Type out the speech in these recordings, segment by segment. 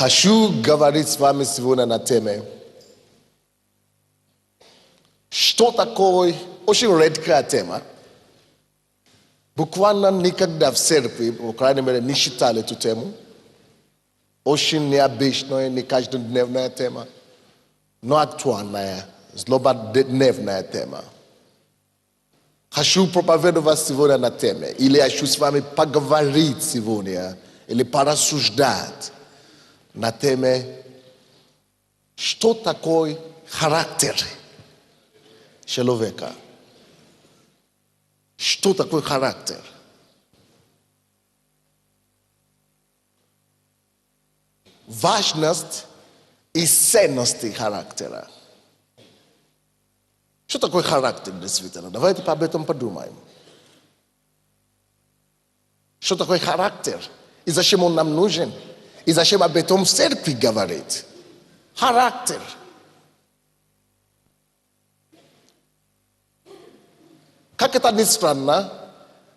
Хочу говорить с вами сегодня на теме, что такое, очень редкая тема. Буквально никогда в церкви, по крайней мере, не считали эту тему. Очень необычная, не каждодневная тема, но актуальная, злободневная тема. Хочу проповедовать сегодня на теме, или хочу с вами поговорить сегодня, или порассуждать на теме, что такое характер человека. Что такое характер? Важность и ценности характера. Что такое характер, действительно? Давайте об этом подумаем. Что такое характер? И зачем он нам нужен? И зачем об этом в церкви говорить? Характер. Как это ни странно,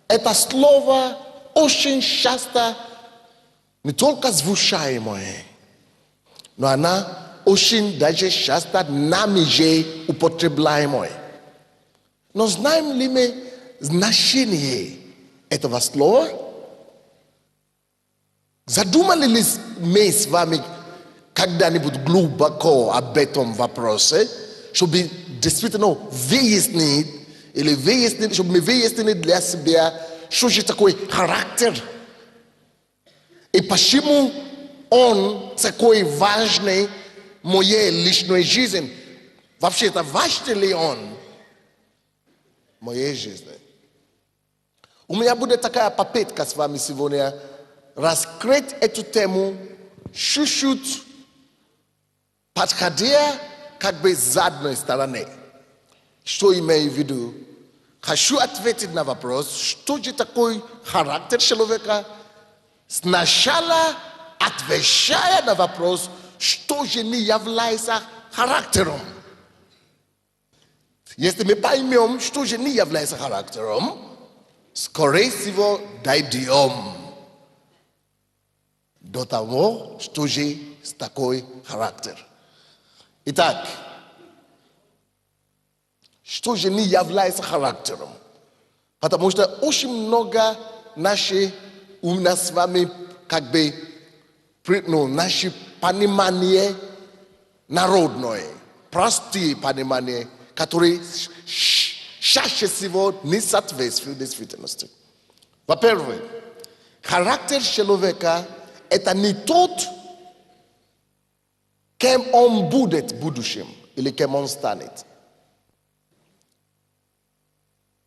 это слово очень часто не только звучаемое, но она очень даже часто нами же употребляемое. Но знаем ли мы значение этого слова? Задумали ли мы с вами когда-нибудь глубоко об этом вопросе, чтобы действительно выяснить, чтобы мы выяснили для себя, что же такое характер, и почему он такой важный в моей личной жизни. Вообще-то, важный ли он в моей жизни? У меня будет такая попытка с вами сегодня раскрыть эту тему чуть-чуть, подходя как бы с одной стороны. Что имею в виду? Хочу ответить на вопрос, что же такое характер человека, сначала отвечая на вопрос, что же не является характером. Если мы поймем, что же не является характером, скорее всего, дойдем до того, что же такой характер. Итак, что же не является характером? Потому что очень много у нас с вами как бы наше понимание народное, простые понимания, которые чаще всего не соответствуют действительности. Во-первых, характер человека – это не тот, кем он будет в будущем, или кем он станет,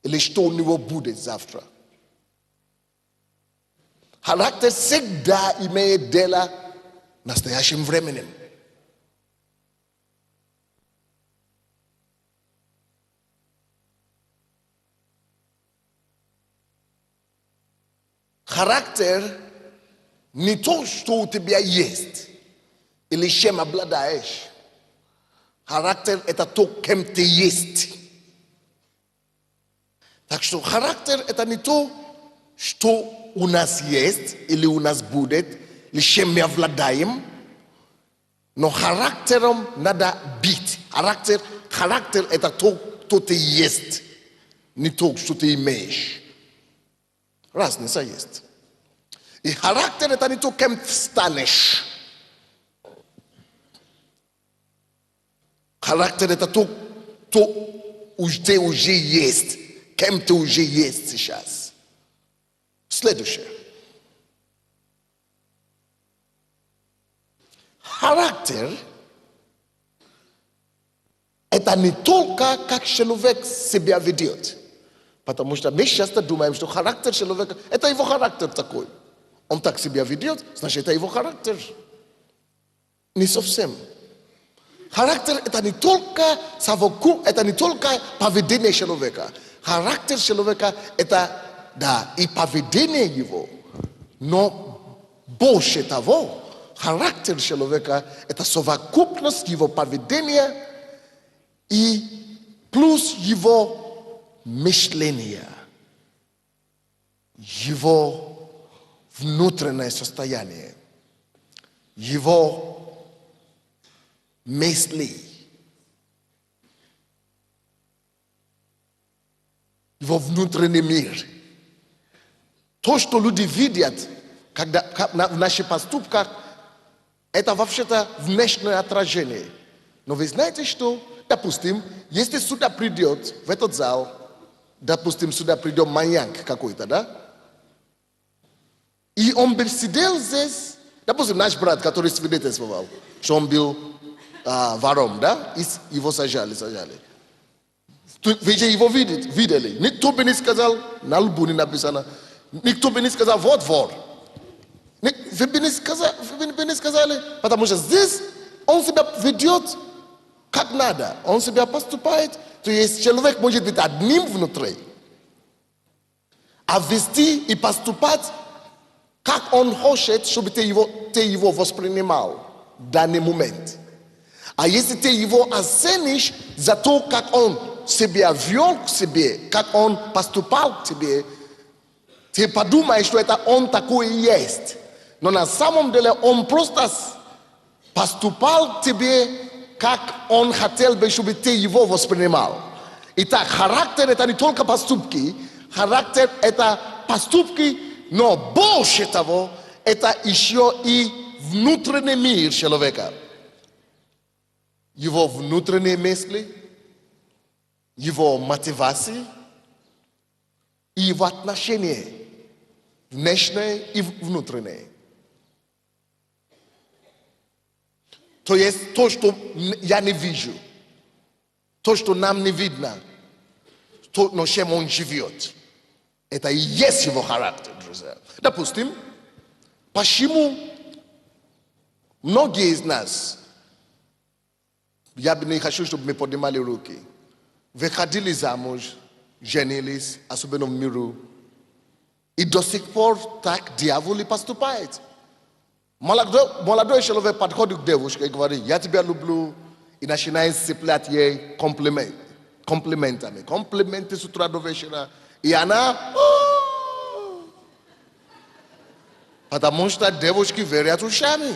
или что у него будет завтра. Характер всегда имеет дело настоящим временем. Характер не то, что у тебя есть, или чем обладаешь. Характер – это то, кем ты есть. Так что характер – это не то, что у нас есть, или у нас будет, или чем мы обладаем, но характером надо быть. Характер – это то, что ты есть, не то, что ты имеешь. Разница есть. И характер – это не то, кем ты станешь. Характер – это то, ты уже есть, кем ты уже есть сейчас. Следующее. Характер – это не только как человек себя ведет. Потому что мы часто думаем, что характер человека – это его характер такой. Он так себя ведет, значит, это его характер. Не совсем. Характер – это не только это не только поведение человека. Характер человека – это, да, и поведение его. Но больше того, характер человека – это совокупность его поведения и плюс его мышления, его внутреннее состояние. Его мысли, его внутренний мир. То, что люди видят, когда в наших поступках, это вообще-то внешнее отражение. Но вы знаете, что, допустим, если сюда придет, в этот зал, допустим, сюда придет маньяк какой-то, да? И он бы сидел здесь, допустим, наш брат, который свидетельствовал, что он был вором, да? И его сажали. Вы же его видели. Никто бы не сказал, на лбу не написано, никто бы не сказал, вот вор. Вы бы не сказали, потому что здесь он себя ведет как надо. Он себя поступает, то есть человек может быть одним внутри, а вести и поступать, как он хочет, чтобы ты его воспринимал в данный момент. А если ты его оценишь за то, как он себя вел к себе, как он поступал к тебе, ты подумаешь, что это он такой и есть. Но на самом деле он просто поступал к тебе, как он хотел бы, чтобы ты его воспринимал. Итак, характер — это не только поступки, характер — это поступки, но больше того, это еще и внутренний мир человека. Его внутренние мысли, его мотивации и его отношения, внешние и внутренние. То есть то, что я не вижу, то, что нам не видно, то, на чем он живет. Это и есть его характер, друзья. Допустим, почему многие из нас, я бы не хочу, чтобы мы поднимали руки, выходили замуж, женились, особенно в миру, и до сих пор так дьявол и поступает. Молодой человек подходит к девушке и говорит, я тебя люблю, и начинает сыплять ей комплиментами. Комплименты с утра до вечера. И она... Потому что девушки верят ушами.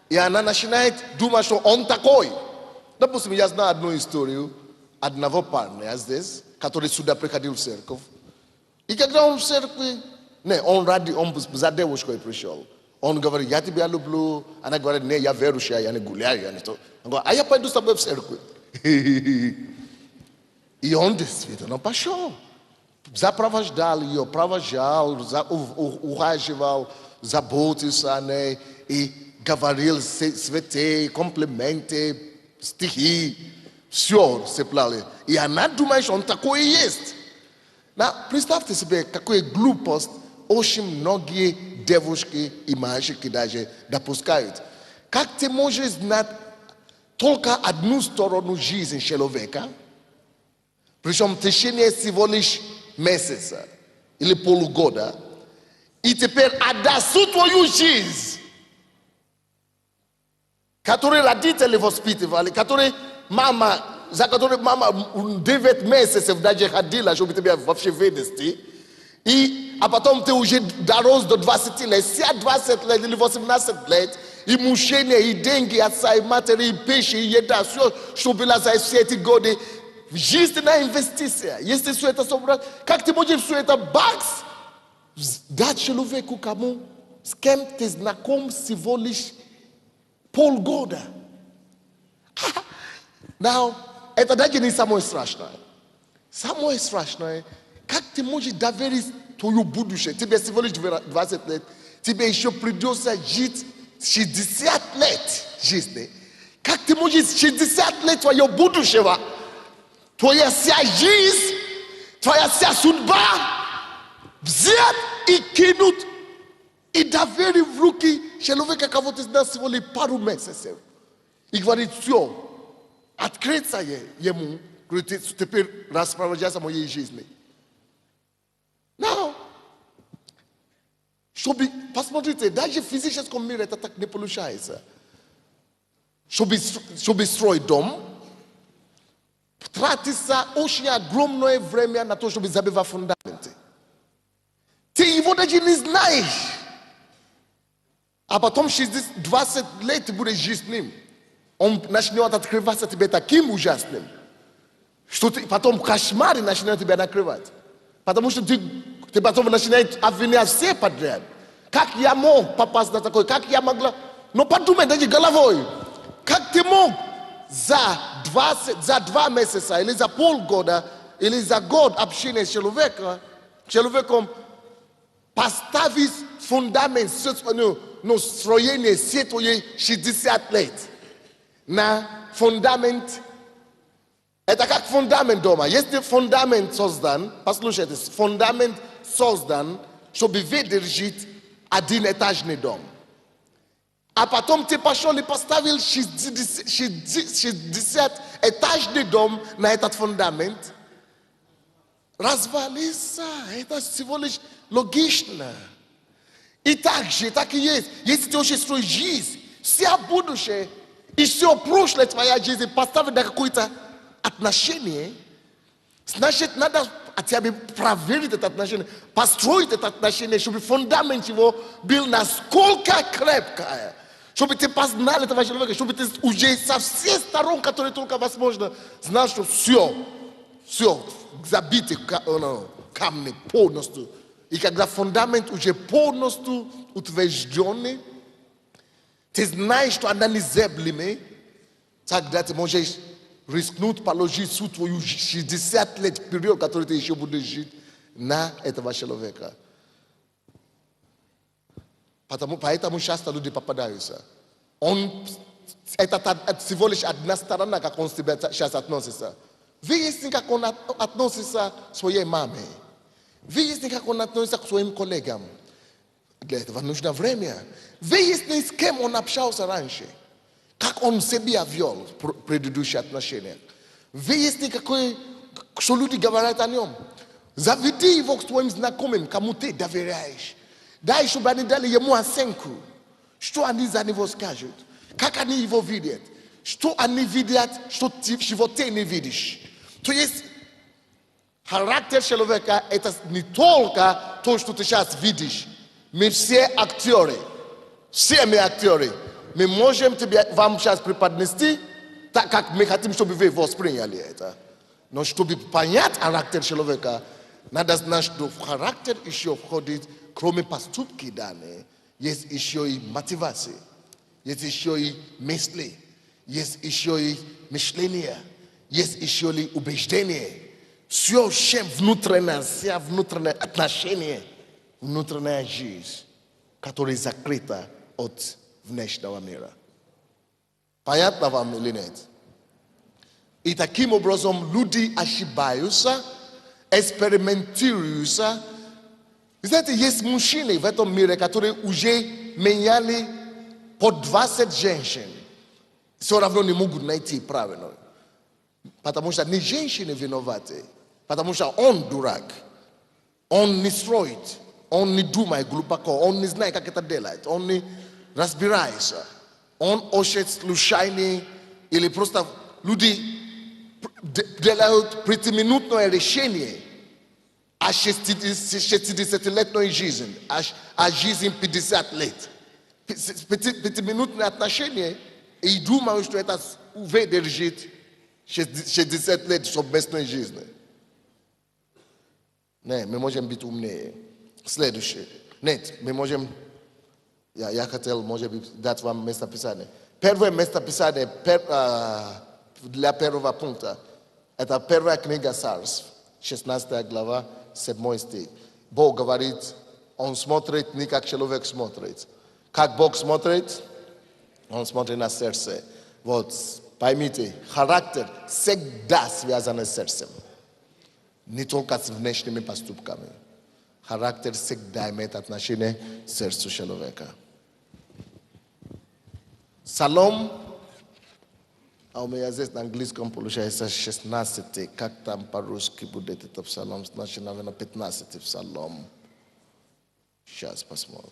И она начинает думать, что он такой. Допустим, я знаю одну историю одного парня здесь, который сюда приходил в церковь. И когда он в церкви, он за девушкой пришел. Он говорит, я тебя люблю. Она говорит, не, я верующая, я не гуляю. Я не то. Он говорит, а я пойду с тобой в церковь. И он действительно пошел. Запровождал ее, провожал, ухаживал, заботился о ней. И говорил цветы, комплименты, стихи. Все сыпляли. И она думает, что он такой и есть. Представьте себе, какая глупость очень многие девушки и мальчики даже допускают. Как ты можешь знать только одну сторону жизни человека, причем в течение всего лишь месяца или полугода, и теперь отдать всю твою жизнь, которую родители воспитывали, за которой мама 9 месяцев даже ходила, чтобы тебя вообще вынести, а потом ты уже дорос до 20 лет, 20 лет или 18 лет, и мужчина, и деньги отца, и матери, и пища, и еда, все, что было за все эти годы, жизненная инвестиция. Если все это собрать, как ты можешь все это дать человеку, с кем ты знаком всего лишь полгода? Это даже не самое страшное. Самое страшное, как ты можешь доверить твое будущее? Тебе всего лишь 20 лет, тебе еще придется жить 60 лет жизни. Как ты можешь 60 лет твоего будущего, твоя вся жизнь, твоя вся судьба взять и кинуть и доверить в руки человека, кого ты знаешь всего лишь пару месяцев. И говорит, все, открыться ему, говорит, теперь распоряжаться моей жизнью. Посмотрите, даже в физическом мире это так не получается. Чтобы строить дом, тратится очень огромное время на то, чтобы забивать фундаменты. Ты его даже не знаешь. А потом через 20 лет ты будешь жить с ним. Он начнет открываться тебе таким ужасным, что ты потом кошмары начинают тебя накрывать. Потому что ты потом начинаешь обвинять все подряд. Как я мог попасть на такой? Как я могла? Но подумай даже головой. Как ты мог за 2 месяца, или за полгода, или за год общения с человеком поставить фундамент, строение все твои 60 лет на фундамент. Это как фундамент дома. Если фундамент создан, послушайте, фундамент создан, чтобы выдержать одноэтажный дом. А потом ты пошел и поставил 60-этажный дом на этот фундамент. Развалится. Это всего лишь логично. И так же, так и есть. Если ты хочешь строить жизнь, все будущее и все прошлое твоя жизнь поставить на какое-то отношение, значит, надо хотя бы проверить это отношение, построить это отношение, чтобы фундамент его был насколько крепкое, чтобы ты познал этого человека, чтобы ты уже со всех сторон, которые только возможно, знал, что все забиты камни полностью. И когда фундамент уже полностью утвержденный, ты знаешь, что она незыблемая, тогда ты можешь рискнуть положить всю твою 60 лет период, который ты еще будешь жить, на этого человека. Поэтому часто люди попадаются. Это всего лишь одна сторона, как он к тебе сейчас относится. Выясни, как он относится к своей маме. Выясни, как он относится к своим коллегам. Для этого нужно время. Выясни, с кем он общался раньше. Как он себя вел в предыдущих отношениях. Выясни, что люди говорят о нем. Заведи его к твоим знакомым, кому ты доверяешь. Дай, чтобы они дали ему оценку. Что они за него скажут. Как они его видят. Что они видят, чего ты не видишь. То есть, характер человека – это не только то, что ты сейчас видишь. Мы все актеры. Все мы актеры. Мы можем вам сейчас преподнести так, как мы хотим, чтобы вы восприняли это. Но чтобы понять характер человека, надо знать, что в характер еще входит, кроме поступки данные, есть еще и мотивация, есть еще и мысли, есть еще и мышление, есть еще и убеждение. Все, чем внутреннее отношение, внутренняя жизнь, которая закрыта от внешнего мира. Понятно вам или нет? И таким образом люди ошибаются, экспериментируются. Знаете, есть мужчины в этом мире, которые уже меняли по 20 женщин. Все равно не могут найти правильно. Потому что не женщины виноваты. Потому что он дурак. Он не строит. Он не думает глубоко. Он не знает, как это делать. Он не разбирается. Он очень случайный. Или просто люди делают пятиминутное решение о 60-летной жизни. О жизни 50 лет. Пятиминутное отношение. И думают, что это выдержит 60 лет совместной жизни. Нет, мы можем быть умнее. Следующее. Нет, мы можем... Я хотел, может быть, дать вам местописание. Первое местописание для первого пункта. Это первая книга Царств, 16 глава, 7 стих. Бог говорит, Он смотрит не как человек смотрит. Как Бог смотрит? Он смотрит на сердце. Вот, поймите, характер всегда связан с сердцем. Не только с внешними поступками. Характер всегда имеет отношение к сердцу человека. Псалом, а у меня здесь на английском получается 16, как там по-русски будет это псалом, значит, наверное, 15 псалом. Сейчас посмотрим.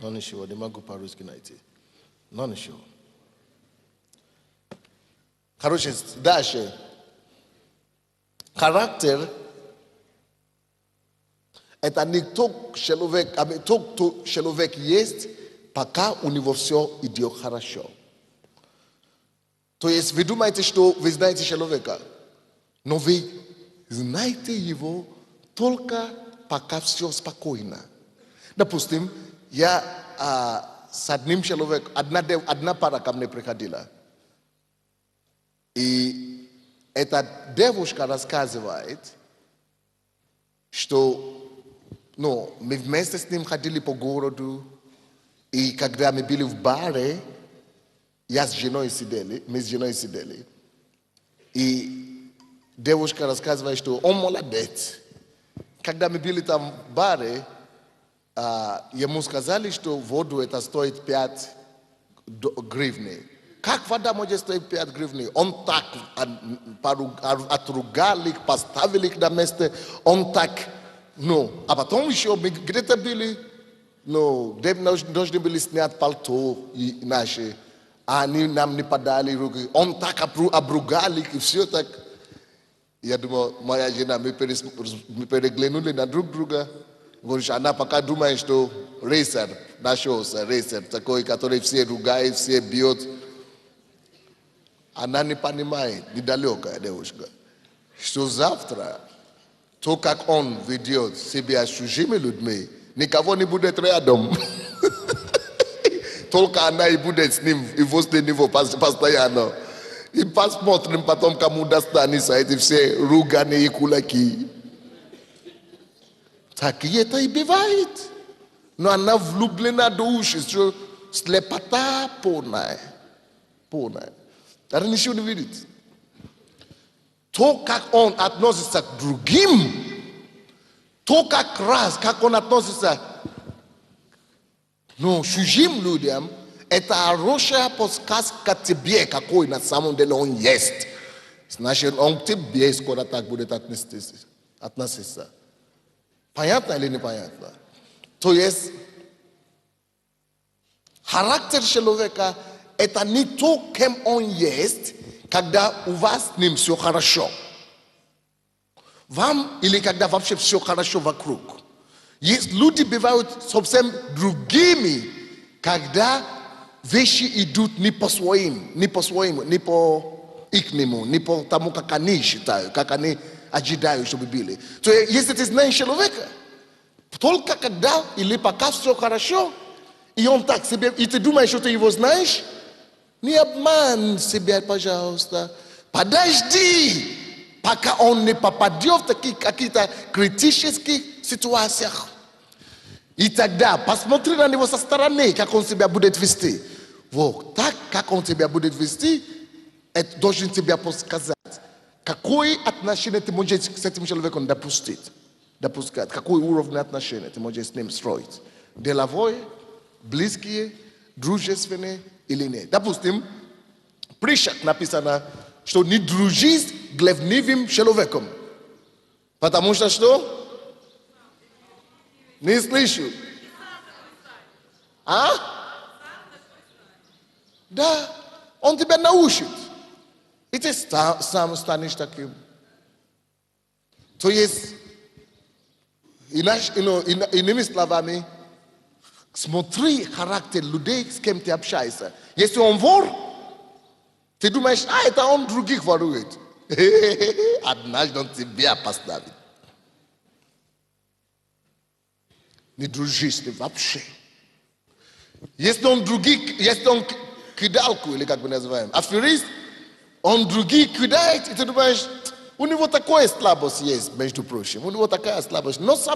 Но ничего, не могу по-русски найти. Но ничего. Короче, дальше. Характер – это не тот человек, тот человек есть, пока у него все идет хорошо. То есть вы думаете, что вы знаете человека, но вы знаете его только пока все спокойно. Допустим, я с одним человеком, одна пара ко мне приходила. И эта девушка рассказывает, что мы вместе с ним ходили по городу, и когда мы были в баре, мы с женой сидели, и девушка рассказывает, что он молодец. Когда мы были там в баре, ему сказали, что воду это стоит 5 гривен. Как вода может стоить 5 гривен? Он так отругал их, поставил их на место, он так, а потом еще мы где-то были, где должны были снять пальто наши, а они нам не подали руки, он так обругал их, и все так. Я думаю, моя жена, мы переглянули на друг друга. Говорит, она пока думает, что рейсер, нашелся рейсер, такой, который все ругает, все бьет. Она не понимает, недалекая девушка, что завтра, то, как он ведет себя с чужими людьми, никого не будет рядом. Только она и будет с ним, и возле него постоянно. И посмотрим потом, кому достанется эти все ругани и кулаки. Так и это и бывает. Но она влюблена до уши, что слепота полная. Она ничего не видит. То, как он относится к другим, то, как он относится к чужим людям, это хорошая подсказка тебе, какой на самом деле он есть. Значит, он к тебе скоро так будет относиться. Понятно или непонятно? То есть, характер человека – это не то, кем он есть, когда у вас с ним все хорошо. Вам или когда вообще все хорошо вокруг. Есть люди бывают совсем другими, когда вещи идут не по своему, не по ихнему, не по тому, как они считают, как они ожидают, чтобы были. То есть, если ты знаешь человека, только когда или пока все хорошо, и он так себе, и ты думаешь, что ты его знаешь, не обмань себя, пожалуйста. Подожди, пока он не попадет в такие какие-то критические ситуации. И тогда посмотри на него со стороны, как он себя будет вести. Вот так, как он себя будет вести, это должен тебя подсказать. Какое отношение ты можешь с этим человеком допускать? Какой уровень отношений ты можешь с ним строить? Деловое, близкие, дружественные или нет? Допустим, в притчах написано, что не дружи с гневливым человеком. Потому что? Не слышу. Да, он тебя научит. И ты сам станешь таким. То есть, иными словами, смотри характер людей, с кем ты общаешься. Если он вор, ты думаешь, это он других ворует. Однажды он тебя поставит. Не дружи с ним вообще. Если он кидалку, или как мы называем, аферист, он других кидает, и ты думаешь, у него такая слабость есть, между прочим. У него такая слабость. Но с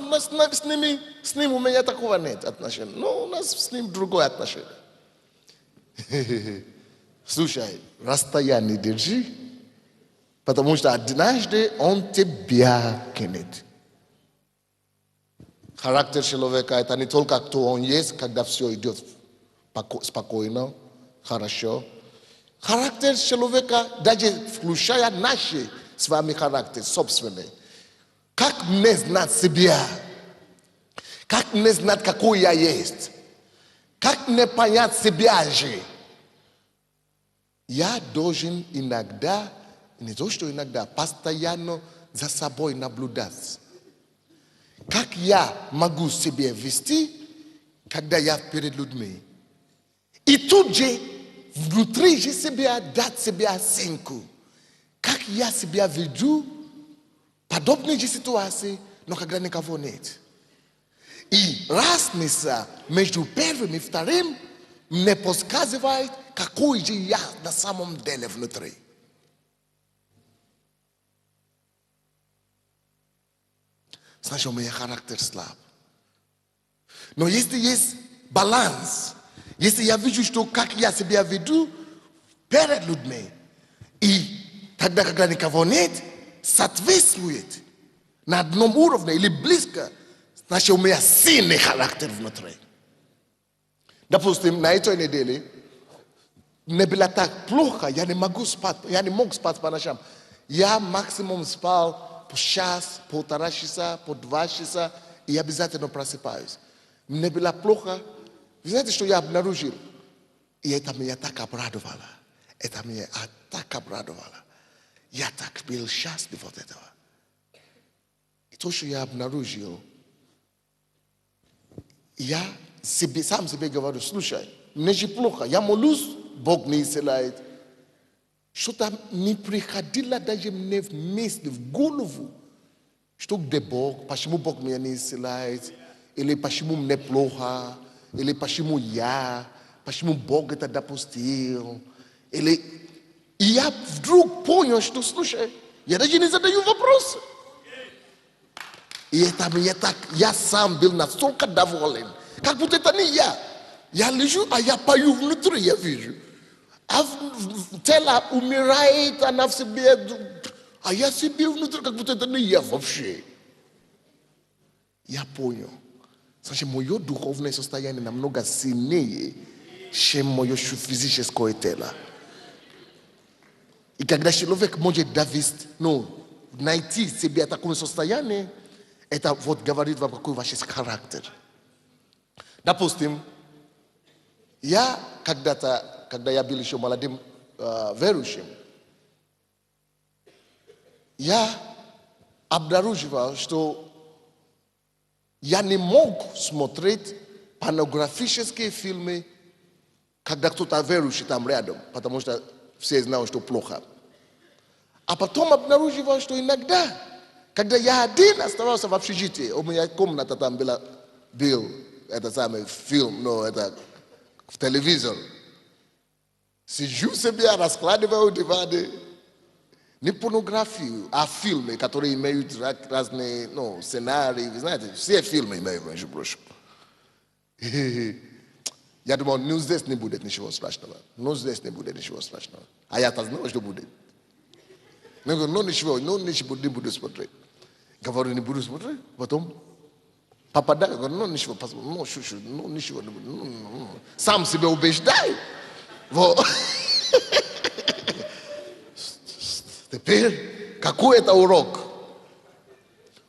ним у меня такого нет отношения. Но у нас с ним другое отношение. Слушай, расстояние держи, потому что однажды он тебя кинет. Характер человека – это не только кто он есть, когда все идет спокойно, хорошо. Характер человека, даже включая наши с вами характер собственный. Как мне знать себя? Как мне знать, какой я есть? как не понять себя же? Я должен иногда, не то что иногда, постоянно за собой наблюдать. Как я могу себя вести, когда я перед людьми? И тут же внутри же себя дать себе оценку. Как я себя веду в подобной же ситуации, но когда никого нет. И разница между первым и вторым мне подсказывает, какой же я на самом деле внутри. Значит, у меня характер слаб. Но если есть баланс, если я вижу, что как я себя веду перед людьми, и тогда, когда никого нет, соответствует на одном уровне или близко, значит, у меня сильный характер внутри. Допустим, на этой неделе мне было так плохо, я не могу спать, я не мог спать по ночам. Я максимум спал по час, полтора часа, по 2 часа, и обязательно просыпаюсь. Мне было плохо. Вы знаете, что я обнаружил? И это меня так обрадовало. Это меня так обрадовало. Я так был счастлив от этого. И то, что я обнаружил, я сам себе говорю, слушай, мне же плохо, я молюсь, Бог не исцеляет. Что-то не приходило даже мне в мысли, в голову, что где Бог, почему Бог меня не исцеляет, или почему мне плохо, или почему я, почему Бог это допустил. Или... И я вдруг понял, что, слушай, я даже не задаю вопросы. И это мне так, я сам был настолько доволен, как будто это не я. Я лежу, а я пою внутри, я вижу. А тело умирает, она в себе, а я себе внутри, как будто это не я вообще. Я понял. Значит, мое духовное состояние намного сильнее, чем мое физическое тело. И когда человек может найти себе такое состояние, это вот говорит вам, какой ваш характер. Допустим, я когда-то, когда я был еще молодым верующим, я обнаруживал, что я не мог смотреть порнографические фильмы, когда кто-то верующий там рядом, потому что все знают, что плохо. А потом обнаруживал, что иногда, когда я один оставался в общежитии, у меня комната там был этот самый фильм, это в телевизор. Сижу себе, раскладываю диваны, не порнографию, а фильмы, которые имеют разные сценарии, вы знаете, все фильмы имеют, между прочим. Я думал, здесь не будет ничего страшного. Здесь не будет ничего страшного. А я-то знаю, что будет. Я говорю, ничего не буду смотреть. Говорю, не буду смотреть. Потом попадаю, говорю, ничего, ничего не буду. Сам себя убеждаю. Вот. Теперь, какой это урок?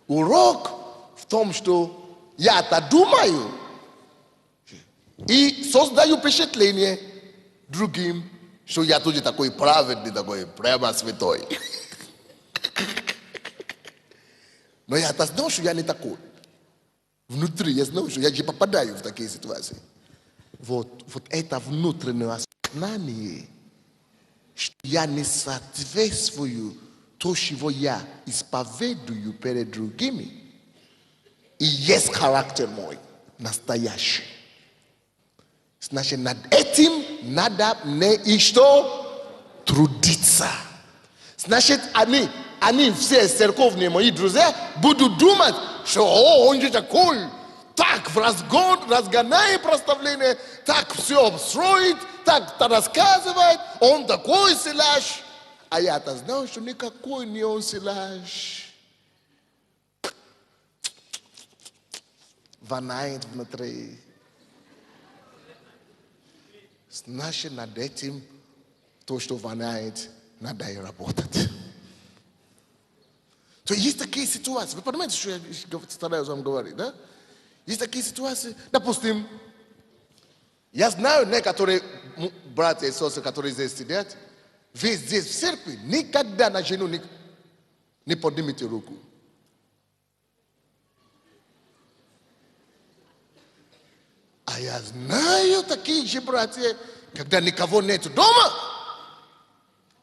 Урок в том, что я-то думаю и создаю впечатление другим, что я тоже такой праведный, такой прямо святой. Но я-то знал, что я не такой. Внутри я знал, что я же попадаю в такие ситуации. Вот это внутреннее осознание, что я не соответствую то, чего я исповедую перед другими, и есть характер мой настоящий. Значит, над этим надо мне и что? Трудиться. Значит, они все церковные мои друзья будут думать, что он же такой, так разгоняет прославление, так все обстроит, так рассказывает, он такой силач. А я-то знал, что никакой не он силач. Воняет внутри. Значит, над этим, то, что воняет, надо и работать. То есть такие ситуации. Вы понимаете, что я стараюсь вам говорить, да? Есть такие ситуации. Допустим, Я знаю некоторые братья и сестры, которые здесь сидят, вы здесь в церкви никогда на жену не поднимите руку. А я знаю такие же братья, когда никого нет дома,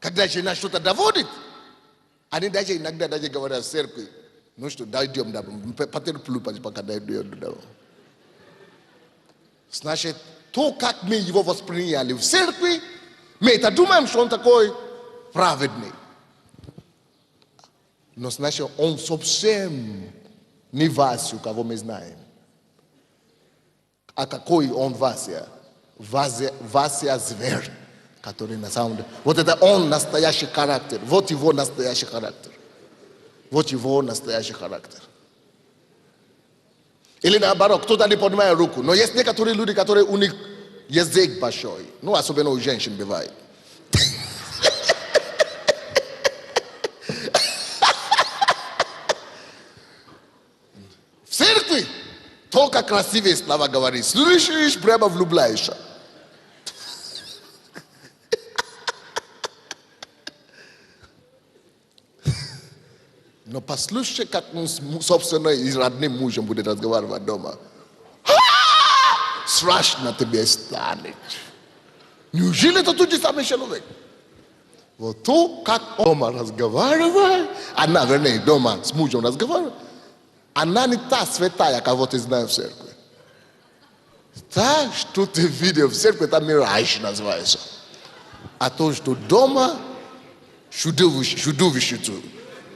когда жена что-то доводит, они даже иногда даже говорят в церкви, ну что, дойдем домой, потерплю, пока дойдем домой. Значит, то, как мы его восприняли в церкви, мы это думаем, что он такой праведный. Но значит, он совсем не Вася, кого мы знаем. А какой он Вася? Вася зверь, который на самом деле... Вот это он настоящий характер. Вот его настоящий характер. Вот его настоящий характер. Или наоборот, кто-то не поднимает руку. Но есть некоторые люди, которые у них язык большой. Ну, особенно у женщин бывает. В церкви только красивые слова говорит. Слышишь, прямо влюбляешься. Но послушай, как он с собственным и родным мужем будет разговаривать дома. Страшно тебе станет. Неужели это тот же самый человек? Вот то, как он дома разговаривает, она, вернее, дома с мужем разговаривает, она не та святая, кого ты знаешь в церкви. Та, что ты видел в церкви, это мираж называется. А то, что дома, чудовище тут.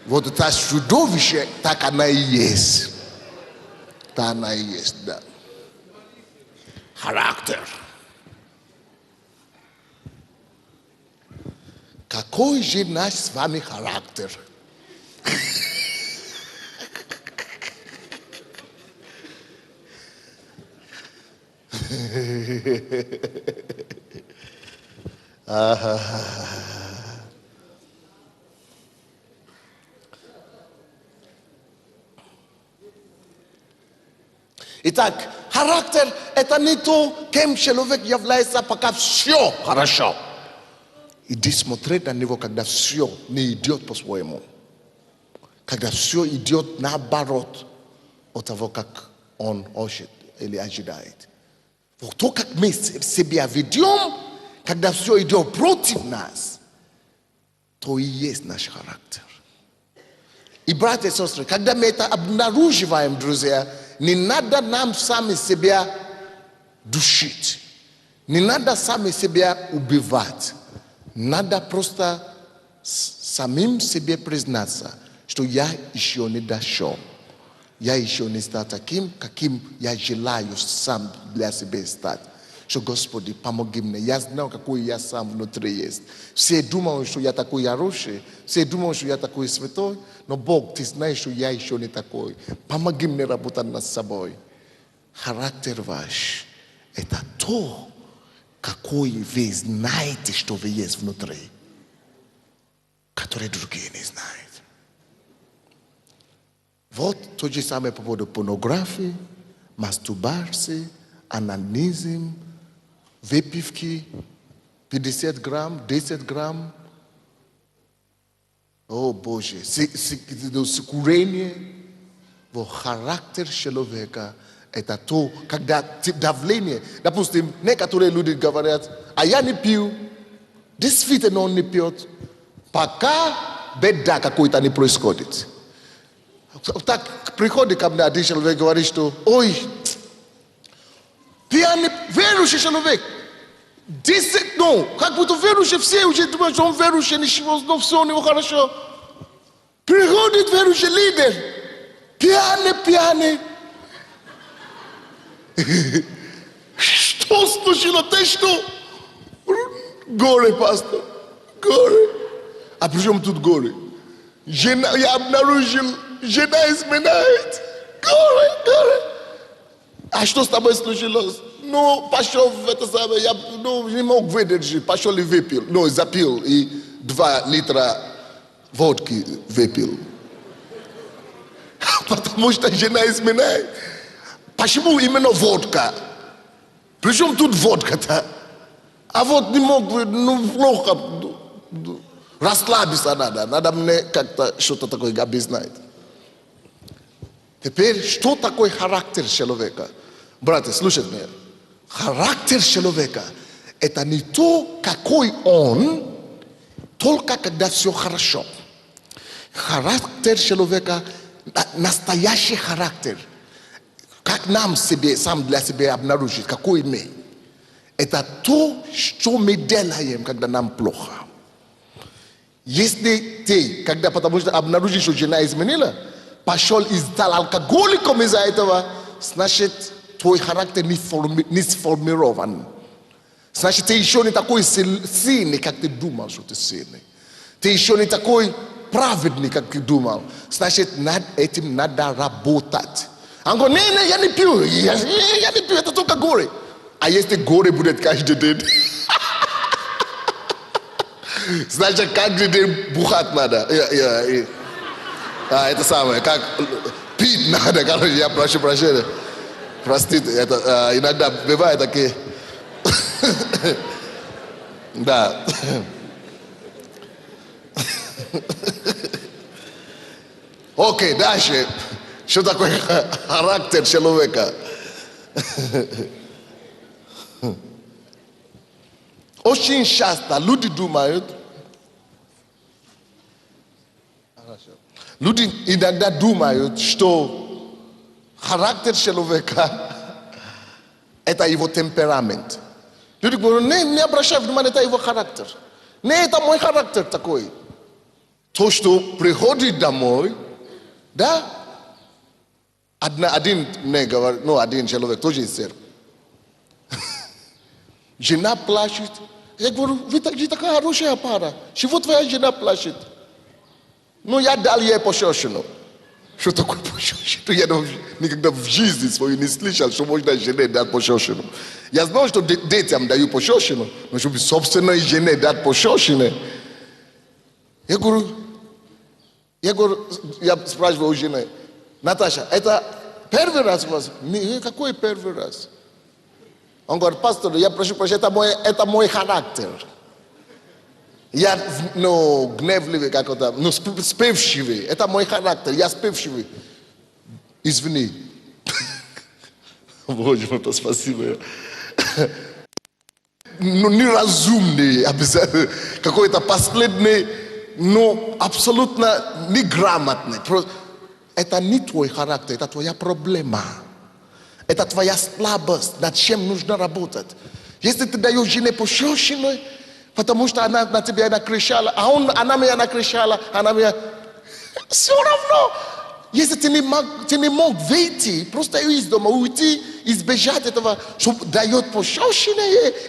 Вот это чудовище, так она и есть. Так она и есть, да. Характер. Какой же наш с вами характер? Итак, характер – это не то, кем человек является, пока все хорошо. Иди смотреть на него, когда все не идет по-своему. Когда все идет наоборот от того, как он хочет или ожидает. Вот то, как мы себя ведем, когда все идет против нас, то и есть наш характер. И, братья и сестры, когда мы это обнаруживаем, друзья, не надо нам сами себя душить. Не надо сами себя убивать. Надо просто самим себе признаться, что я еще не дошел. Я еще не стал таким, каким я желаю сам для себя стать. Что, Господи, помоги мне. Я знаю, какой я сам внутри есть. Все думают, что я такой хороший. Все думают, что я такой святой. Но Бог, ты знаешь, что я еще не такой. Помоги мне работать над собой. Характер ваш – это то, какой вы знаете, что вы есть внутри, которые другие не знают. Вот то же самое по поводу порнографии, мастурбации, анонизм, выпивки, 50 грамм, 10 грамм. О Боже, курение. Вот характер человека – это то, когда давление. Допустим, некоторые люди говорят, а я не пью, действительно он не пьет, пока беда какой-то не происходит. Так приходит ко мне один человек и говорит, что ой, пьяный, верующий человек. 10, ну, как будто верующий, все уже думают, что он верующий, ничего, но все у него хорошо. Приходит верующий лидер, пьяный. Что случилось? Ты что? Горе, пастор, горе. А при чем тут горе? Жена, я обнаружил, жена изменяет. Горе. А что с тобой случилось? Ну, пошел в это самое, я не мог выдержать, пошел и выпил. Ну, запил и 2 литра водки выпил. Потому что жена изменяет. Почему именно водка? Причем тут водка-то? А вот не мог бы, плохо. Расслабиться надо мне как-то что-то такое объяснять. Теперь, что такое характер человека? Братья, слушайте меня. Характер человека – это не то, какой он, только когда все хорошо. Характер человека – настоящий характер. Как нам себе, сам для себя обнаружить, какой мы. Это то, что мы делаем, когда нам плохо. Если ты, когда потому что обнаружишь, что жена изменила, пошел и стал алкоголиком из-за этого, значит, твой характер не сформирован. Значит, ты еще не такой сильный, как ты думал, что ты сильный. Ты еще не такой праведный, как ты думал. Значит, над этим надо работать. Он говорит, не, я не пью, я не пью, это только горе. А если горе будет каждый день? Значит, каждый день бухать надо. Это самое, как пить надо, короче, я прошу прощения. Простите, это иногда бывает такие. Да. Окей, дальше. Что такое характер человека? Очень часто люди думают, люди иногда думают, что характер человека – это его темперамент. Люди говорят, не обращай внимания, это его характер. Не, это мой характер такой. То, что приходит домой, да? Один мне говорит, один человек тоже из церкви. Жена плачет. Я говорю, вы такая хорошая пара. Чего твоя жена плачет? Я дал ей пощечину. Что такое пощечину? Я никогда в жизни своей не слышал, что можно жене дать пощечину. Я знал, что детям даю пощечину, но чтобы собственной жене дать пощечину. Я спрашиваю у жены, Наташа, это первый раз у вас? Какой первый раз? Он говорит, пастор, я прошу прощения, это мой характер. Я гневливый, как это, спевшивый. Это мой характер, я спевшивый. Извини. Боже мой, спасибо. Неразумный, обязательно. Какой-то последний, абсолютно неграмотный. Это не твой характер, это твоя проблема. Это твоя слабость, над чем нужно работать. Если ты даешь жене пощечину, потому что она на тебя накричала, она меня накричала, она меня... Все равно. Если ты не мог выйти, просто из дома уйти, избежать этого, что дает пощечину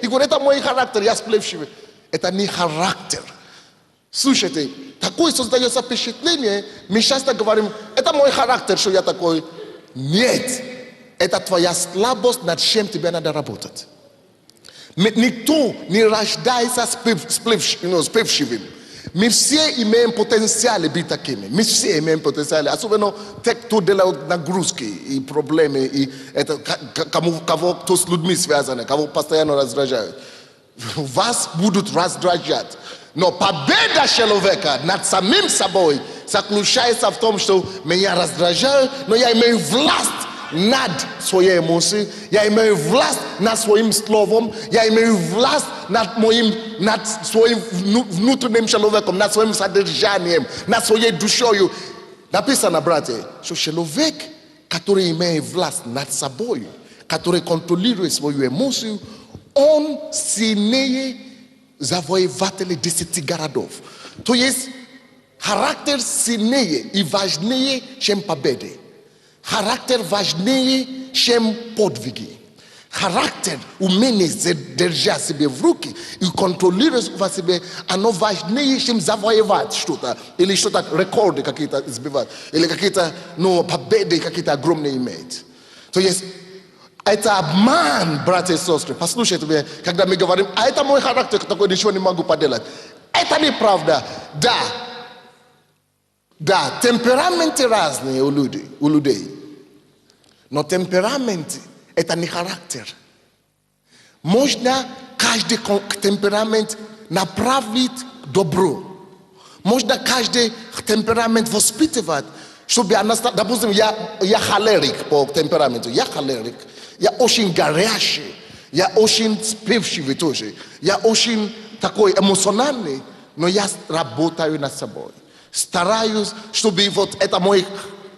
и говорит, это мой характер, я сплевшивый. Это не характер. Слушайте, такое создается впечатление, мы часто говорим, это мой характер, что я такой. Нет, это твоя слабость, над чем тебе надо работать. Никто не рождается спевшивым. Мы все имеем потенциал быть такими. Мы все имеем потенциал. Особенно те, кто делают нагрузки и проблемы, и это, кто с людьми связаны, кого постоянно раздражают. Вас будут раздражать. Но победа человека над самим собой заключается в том, что меня раздражают, но я имею власть над своей эмоцией, я имею власть над своим словом, я имею власть над своим внутренним человеком, над своим содержанием, над своей душой. Написано, братья, что человек, который имеет власть над собой, который контролирует свою эмоцию, он сильнее завоевателей 10 городов. То есть характер сильнее и важнее, чем победы. Характер важнее, чем подвиги. Характер, умение держать себя в руки и контролировать себя, оно важнее, чем завоевать что-то. Или что-то, рекорды какие-то сбивать. Или какие-то победы какие-то огромные иметь. То есть это обман, братья и сестры. Послушайте меня, когда мы говорим, а это мой характер, такой ничего не могу поделать. Это неправда. Да, темпераменты разные у людей. Но темперамент – это не характер. Можно каждый темперамент направить к добру. Можно каждый темперамент воспитывать, чтобы она стала... Допустим, я холерик по темпераменту. Я холерик. Я очень горячий. Я очень вспыльчивый тоже. Я очень такой эмоциональный. Но я работаю над собой. Стараюсь, чтобы вот это мой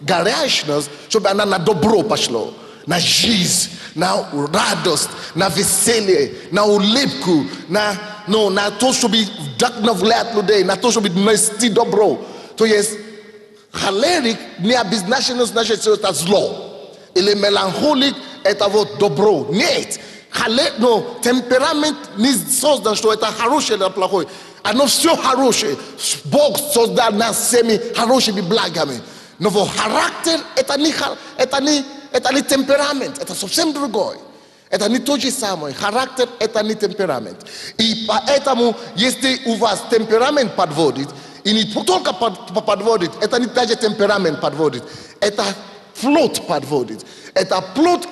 горячность, чтобы она на добро пошло. На жизнь, на радость, на веселье, на улыбку, на то, чтобы вдохновлять людей, на то, чтобы нести добро. То есть холерик не обязательно значит, что это зло. Или меланхолик это вот добро. Нет. Темперамент не создан, что это хорошее или плохое. Оно все хорошее. Бог создал нас всеми хорошими благами. Но вот характер это не темперамент, это совсем другое. Это не то же самое. Характер это не темперамент. И поэтому, если у вас темперамент подводит, и не только подводит, это не даже темперамент подводит, это плод подводит. Это плод,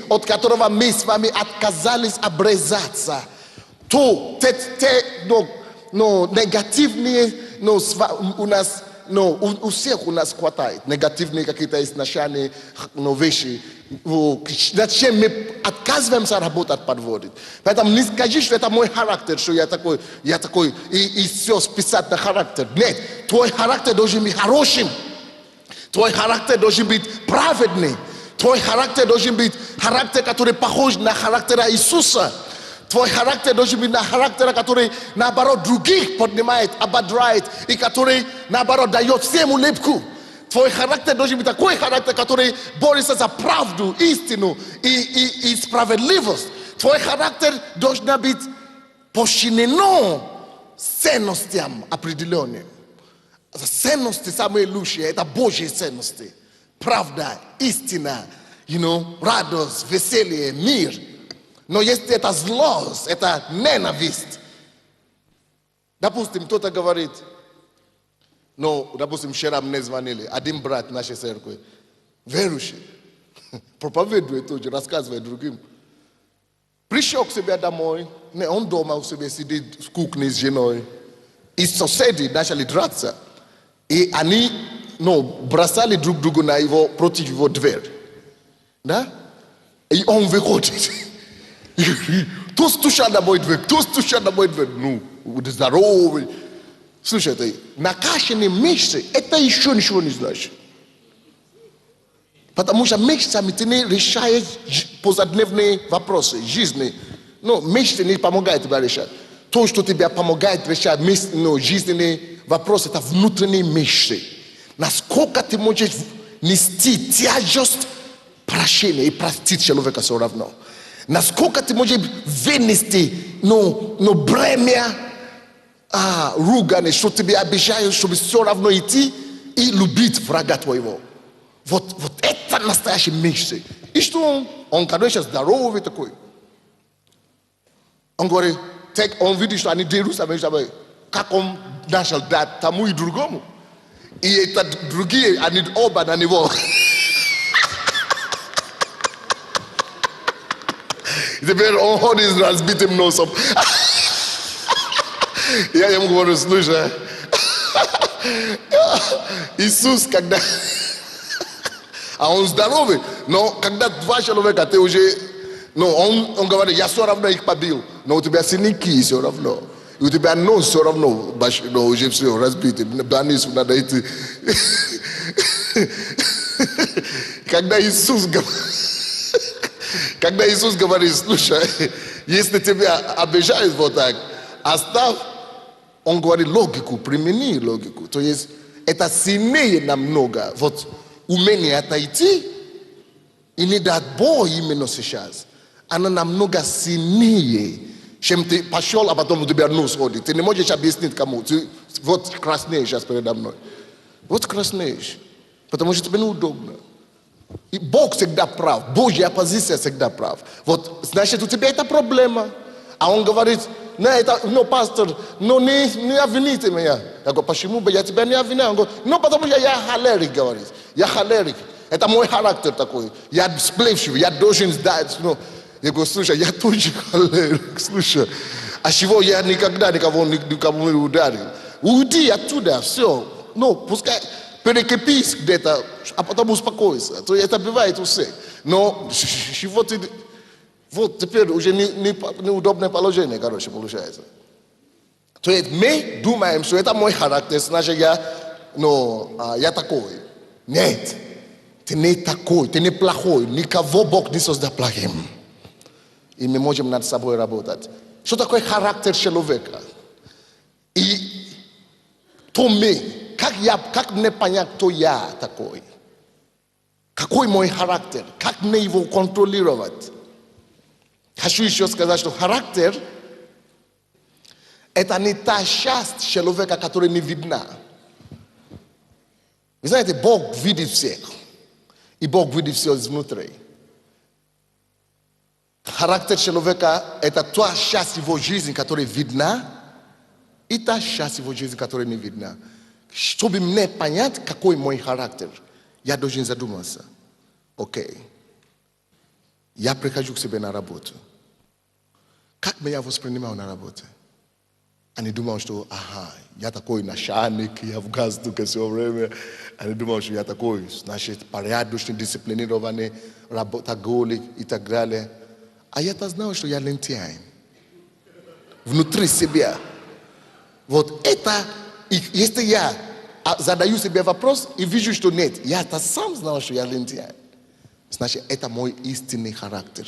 от которого мы с вами отказались обрезаться. То негативные у нас, у всех у нас хватает. Негативные какие-то изначальные вещи. Зачем мы отказываемся работать подводит? Поэтому не скажи, что это мой характер, что я такой, и все списать на характер. Нет, твой характер должен быть хорошим. Твой характер должен быть праведный. Твой характер должен быть характер, который похож на характер Иисуса. Твой характер должен быть на характер, который наоборот других поднимает, ободряет, и который наоборот дает всем улыбку. Твой характер должен быть такой характер, который борется за правду, истину и справедливость. Твой характер должен быть подчинен ценностям определенным. Ценности самые лучшие, это Божьи ценности. Правда, истина, радость, веселье, мир. Но если это злость, это ненависть. Допустим, кто-то говорит, допустим, вчера мне звонили, один брат нашей церкви, верующий, проповедует тоже, рассказывает другим. Пришел к себе домой, он дома у себя сидит в кухне с женой, и соседи начали драться. И они бросали друг другу против его дверь. Да? И он выходит. Кто стучал на мой дверь? Кто стучал на мой дверь? Здоровый. Слушайте, на кашином месте это еще ничего не значит. Потому что месяцами ты не решаешь повседневные вопросы жизни. Месяц не помогает тебе решать. То, что тебе помогает решать жизненные вопросы, это внутренние месяцы. Насколько ты можешь нести тяжесть прощения и простить человека все равно. Насколько ты можешь вынести бремя ругани, что тебе обещают, чтобы все равно идти и любить врага твоего. Вот это настоящий месяц. И что он, конечно, здоровый такой. Он говорит, он видит, что они дерутся, как он начал дать тому и другому. И это другие, они оба на него. Теперь он из разбитым носом. Я ему говорю, слушай, Иисус, когда... А он здоровый, но когда два человека, ты уже... Он говорит, я все равно их побил, но у тебя синяки все равно. И у тебя нос все равно, уже все разбитый, в больницу надо идти. Когда Иисус говорит, слушай, если тебя обижают вот так, оставь, он говорит логику, примени логику. То есть это сильнее намного, умение отойти и не дать бой именно сейчас. Она намного сильнее, чем ты пошел, а потом у тебя нос ходит. Ты не можешь объяснить кому. Ты краснеешь сейчас передо мной. Краснеешь, потому что тебе неудобно. И Бог всегда прав, Божья позиция всегда прав. Значит, у тебя это проблема. А он говорит, пастор, не обвините меня. Я говорю, почему бы я тебя не обвиняю? Он говорит, потому что я холерик, говорит. Я холерик. Это мой характер такой. Я сплевший, я должен сдать. Я говорю, слушай, я тоже холерик, слушай. А чего я никогда никого не ударил? Уйди оттуда, все. Ну, пускай перекипись где-то, а потом успокойся. То это бывает у всех. Но чего ты... Вот теперь уже неудобное положение, короче, получается. То есть мы думаем, что это мой характер, значит я такой. Нет, ты не такой, ты не плохой. Никого Бог не создал плохим. И мы можем над собой работать. Что такое характер человека? И то мы, как мне понять, кто я такой? Какой мой характер? Как мне его контролировать? Хочу еще сказать, что характер – это не та часть человека, которая не видна. Вы знаете, Бог видит всех. И Бог видит все изнутри. Характер человека – это та часть его жизни, которая видна, и та часть его жизни, которая не видна. Чтобы мне понять, какой мой характер, я должен задуматься. Окей. Я прихожу к себе на работу. Как меня воспринимал на работе? Они думали, что, я такой начальник, я в галстуке все время. Они думали, что я такой, значит, порядочный, дисциплинированный, работоголик и так далее. А я-то знал, что я лентяй. Внутри себя. Вот это, если я задаю себе вопрос и вижу, что нет, я-то сам знал, что я лентяй. Значит, это мой истинный характер.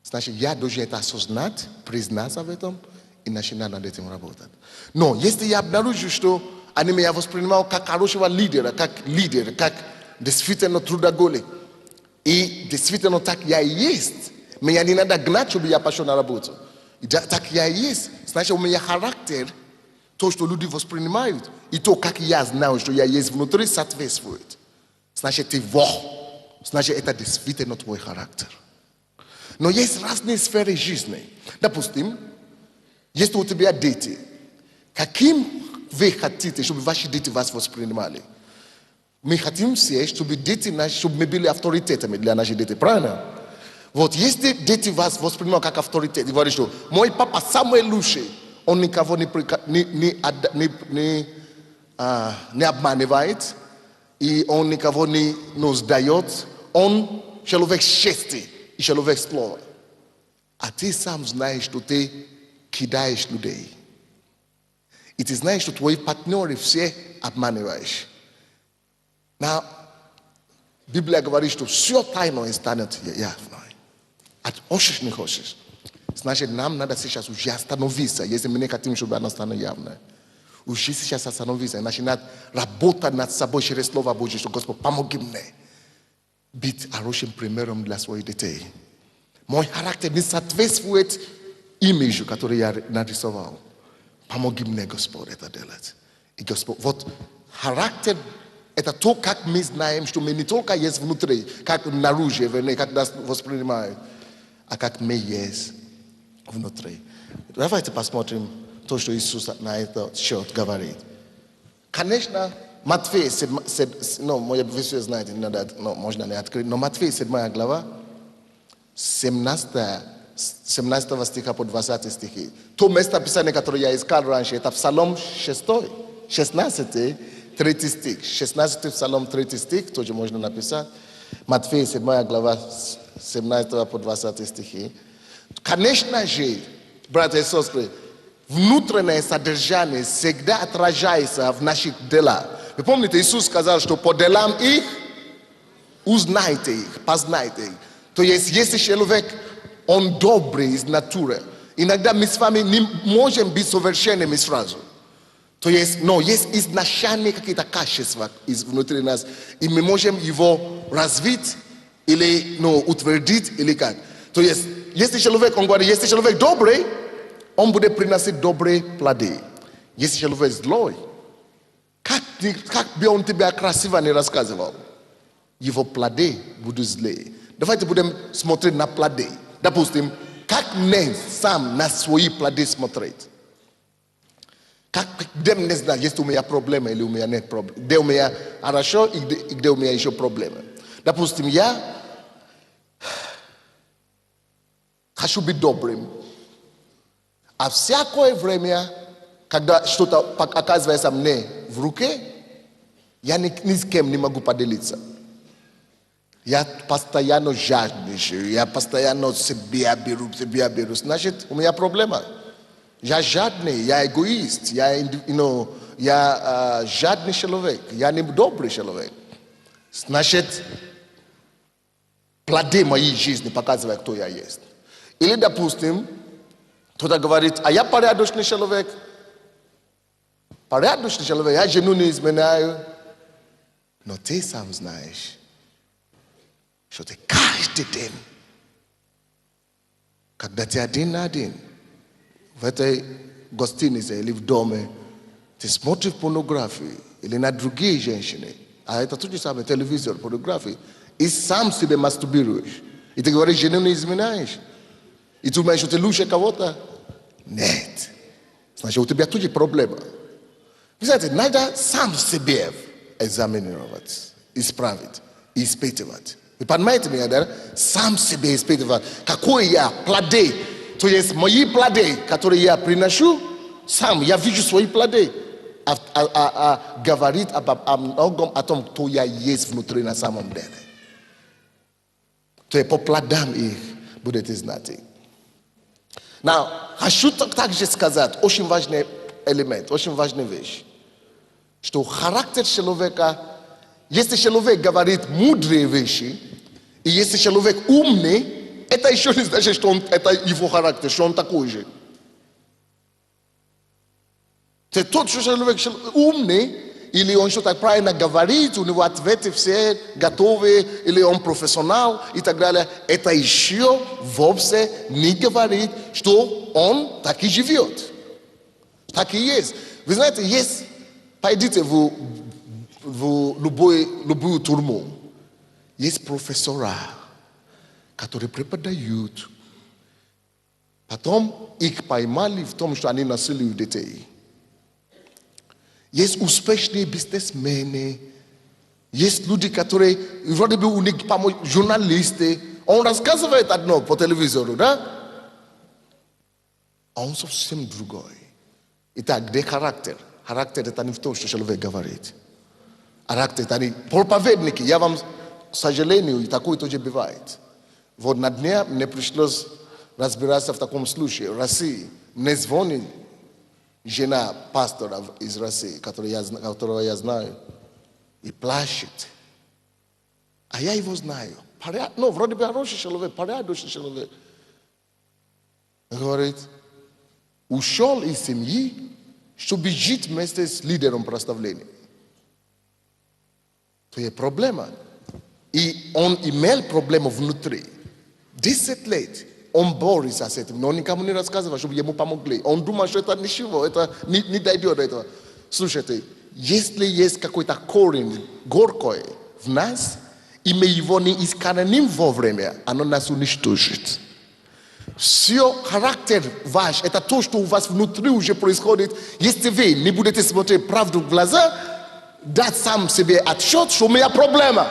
Значит, я должен это осознать, признаться в этом и начинать над этим работать. Но если я обнаружу, что они меня воспринимают как хорошего лидера, как действительно трудоголик, и действительно так я и есть, меня не надо гнать, чтобы я пошел на работу. И так я и есть, значит, у меня характер, то, что люди воспринимают, и то, как я знаю, что я есть внутри, соответствует. Значит, значит, это действительно твой характер. Но есть разные сферы жизни. Допустим, если у тебя дети, каким вы хотите, чтобы ваши дети вас воспринимали? Мы хотим все, чтобы дети наши, чтобы мы были авторитетами для наших детей, правильно? Вот если дети вас воспринимают как авторитет, и говорят, что мой папа самый лучший, он никого не обманывает, и он никого не сдает, он человек честный и человек слова. А ты сам знаешь, что ты кидаешь людей. И ты знаешь, что твои партнеры все обманываешь. Но Библия говорит, что все тайное станет явно. А хочешь, не хочешь. Значит, нам надо сейчас уже остановиться, если мы не хотим, чтобы оно стало явно. Уже сейчас остановиться и начинать работать над собой через Слово Божье, что Господь, помоги мне быть хорошим примером для своих детей. Мой характер не соответствует имиджу, который я нарисовал. Помоги мне, Господь, это делать. И Господь, вот характер – это то, как мы знаем, что мы не только есть внутри, как наружу, как нас воспринимают, а как мы есть внутри. Давайте посмотрим то, что Иисус на этот счет говорит. Конечно, Матфея, моя версия знаете, не надо, можно не открыть, но Матфея 7 глава, 17 стиха по 20 стихи. То место Писания, которое я искал раньше, это Псалом 16, 3 стих. 16 Псалом 3 стих, тоже можно написать. Матфея 7 глава, 17 по 20 стихи. Конечно же, братья и сестры, внутреннее содержание всегда отражается в наших делах. Вы помните, Иисус сказал, что по делам их узнайте их, познайте их. То есть, если человек, он добрый из натуры, иногда мы с вами не можем быть совершенными сразу. То есть, но есть изначальные какие-то качества внутри нас, и мы можем его развить или утвердить, или как. То есть, если человек, он говорит, если человек добрый, он будет приносить добрые плоды. Если человек злой, как бы он тебя красиво не рассказывал, его плоды будут злые. Давайте будем смотреть на плоды. Допустим, как мне сам на свои плоды смотреть? Где мне знать, есть у меня проблемы или у меня нет проблем? Где у меня хорошо и где у меня еще проблемы? Допустим, я Хочу быть добрым. А всякое время, когда что-то оказывается мне в руке, я ни с кем не могу поделиться. Я постоянно жадничаю, я постоянно себя беру. Значит, у меня проблема. Я жадный, я эгоист, я жадный человек, я не добрый человек. Значит, плоды моей жизни показывают, кто я есть. Или, допустим, кто-то говорит, а я порядочный человек. Порядочный человек, я жену не изменяю. Но ты сам знаешь, что ты каждый день, когда ты один на один, в этой гостинице или в доме, ты смотришь порнографию или на другие женщины, а это то же самое, телевизор, порнография, и сам себе мастурбируешь. И ты говоришь, жену не изменяешь. И ты думаешь, что ты лучше кого-то? Нет. Значит, у тебя тоже проблема. Вы знаете, надо сам себе экзаминировать, исправить, испытывать. Вы понимаете меня, да? Сам себе испытывать. Какой я плоды, то есть мои плоды, которые я приношу, сам я вижу свои плоды. Говорит о многом о том, кто я есть внутри на самом деле. То есть по плодам их будете знать. Now, хочу также сказать, очень важный элемент, очень важная вещь, что характер человека, если человек говорит мудрые вещи, и если человек умный, это еще не значит, что это его характер, что он такой же. Тот человек умный, или он что-то правильно говорит, у него ответы все готовы, или он профессионал и так далее, это еще вовсе не говорит, что он так и живет. Так и есть. Вы знаете, есть, пойдите в любую тюрьму, есть профессора, которые преподают. Потом их поймали в том, что они насилуют детей. Есть успешные бизнесмены, есть люди, которые вроде бы у них журналисты. Он рассказывает одно по телевизору, да? А он совсем другой. Итак, где характер? Характер это не в том, что человек говорит. Характер это не... Проповедники, я вам, к сожалению, и такое тоже бывает. Вот на дне мне пришлось разбираться в таком случае. В России мне звонит жена пастора из России, которого я знаю, и плачет. А я его знаю. Ну, вроде бы хороший человек, порядочный человек. Говорит, ушел из семьи, чтобы жить вместе с лидером прославления. То есть проблема. И он имел проблему внутри. 10 лет. Он борется с этим, но он никому не рассказывал, чтобы ему помогли. Он думал, что это ничего, это не дойдет до этого. Слушайте, если есть какой-то корень горький в нас, и мы его не искореним вовремя, оно нас уничтожит. Все характер ваш, это то, что у вас внутри уже происходит. Если вы не будете смотреть правду в глаза, дать сам себе отчет, что у меня проблема.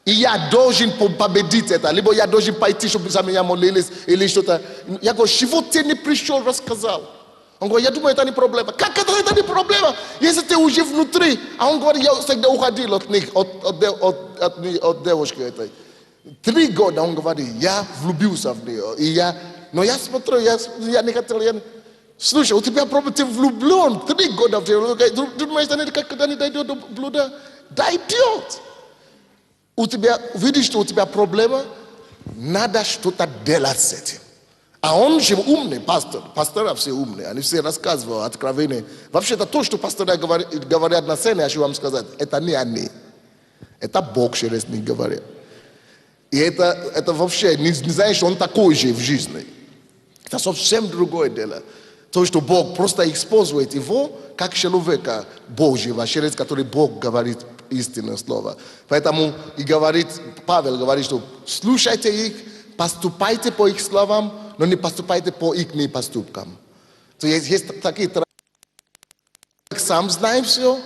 И я должен победить это, либо я должен пойти, чтобы за меня молились, или что-то. Я говорю, чего ты не пришел, рассказал? Он говорит, я думаю, это не проблема. Как это не проблема? Если ты уже внутри. А он говорит, я всегда уходил от них, от девушки этой. 3 года, он говорит, я влюбился в нее. Но я смотрю, я не хотел, слушай, у тебя проблема, ты влюблен 3 года в нее. Ты думаешь, когда не дойдет до блуда? Дойдет. У тебя, видишь, что у тебя проблема, надо что-то делать с этим. А он же умный, пастора все умные, они все рассказывают откровения. Вообще-то то, что пастора говорят на сцене, я хочу вам сказать, это не они. Это Бог через них говорит. И это вообще, не знаешь, он такой же в жизни. Это совсем другое дело. То, что Бог просто использует его, как человека Божьего, через который Бог говорит истинное слово. Поэтому и говорит, Павел говорит, что слушайте их, поступайте по их словам, но не поступайте по их поступкам. То есть такие сам знает все,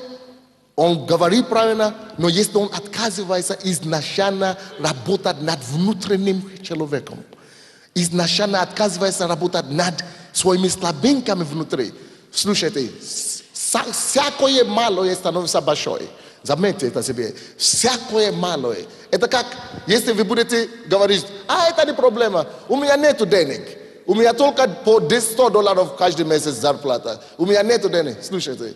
он говорит правильно, но если он отказывается изначально работать над внутренним человеком, Изначально отказывается работать над своими слабинками внутри. Слушайте, всякое малое становится большое. Заметьте это себе. Всякое малое. Это как, если вы будете говорить, это не проблема, у меня нету денег. У меня только по $100 каждый месяц зарплата. У меня нету денег. Слушайте,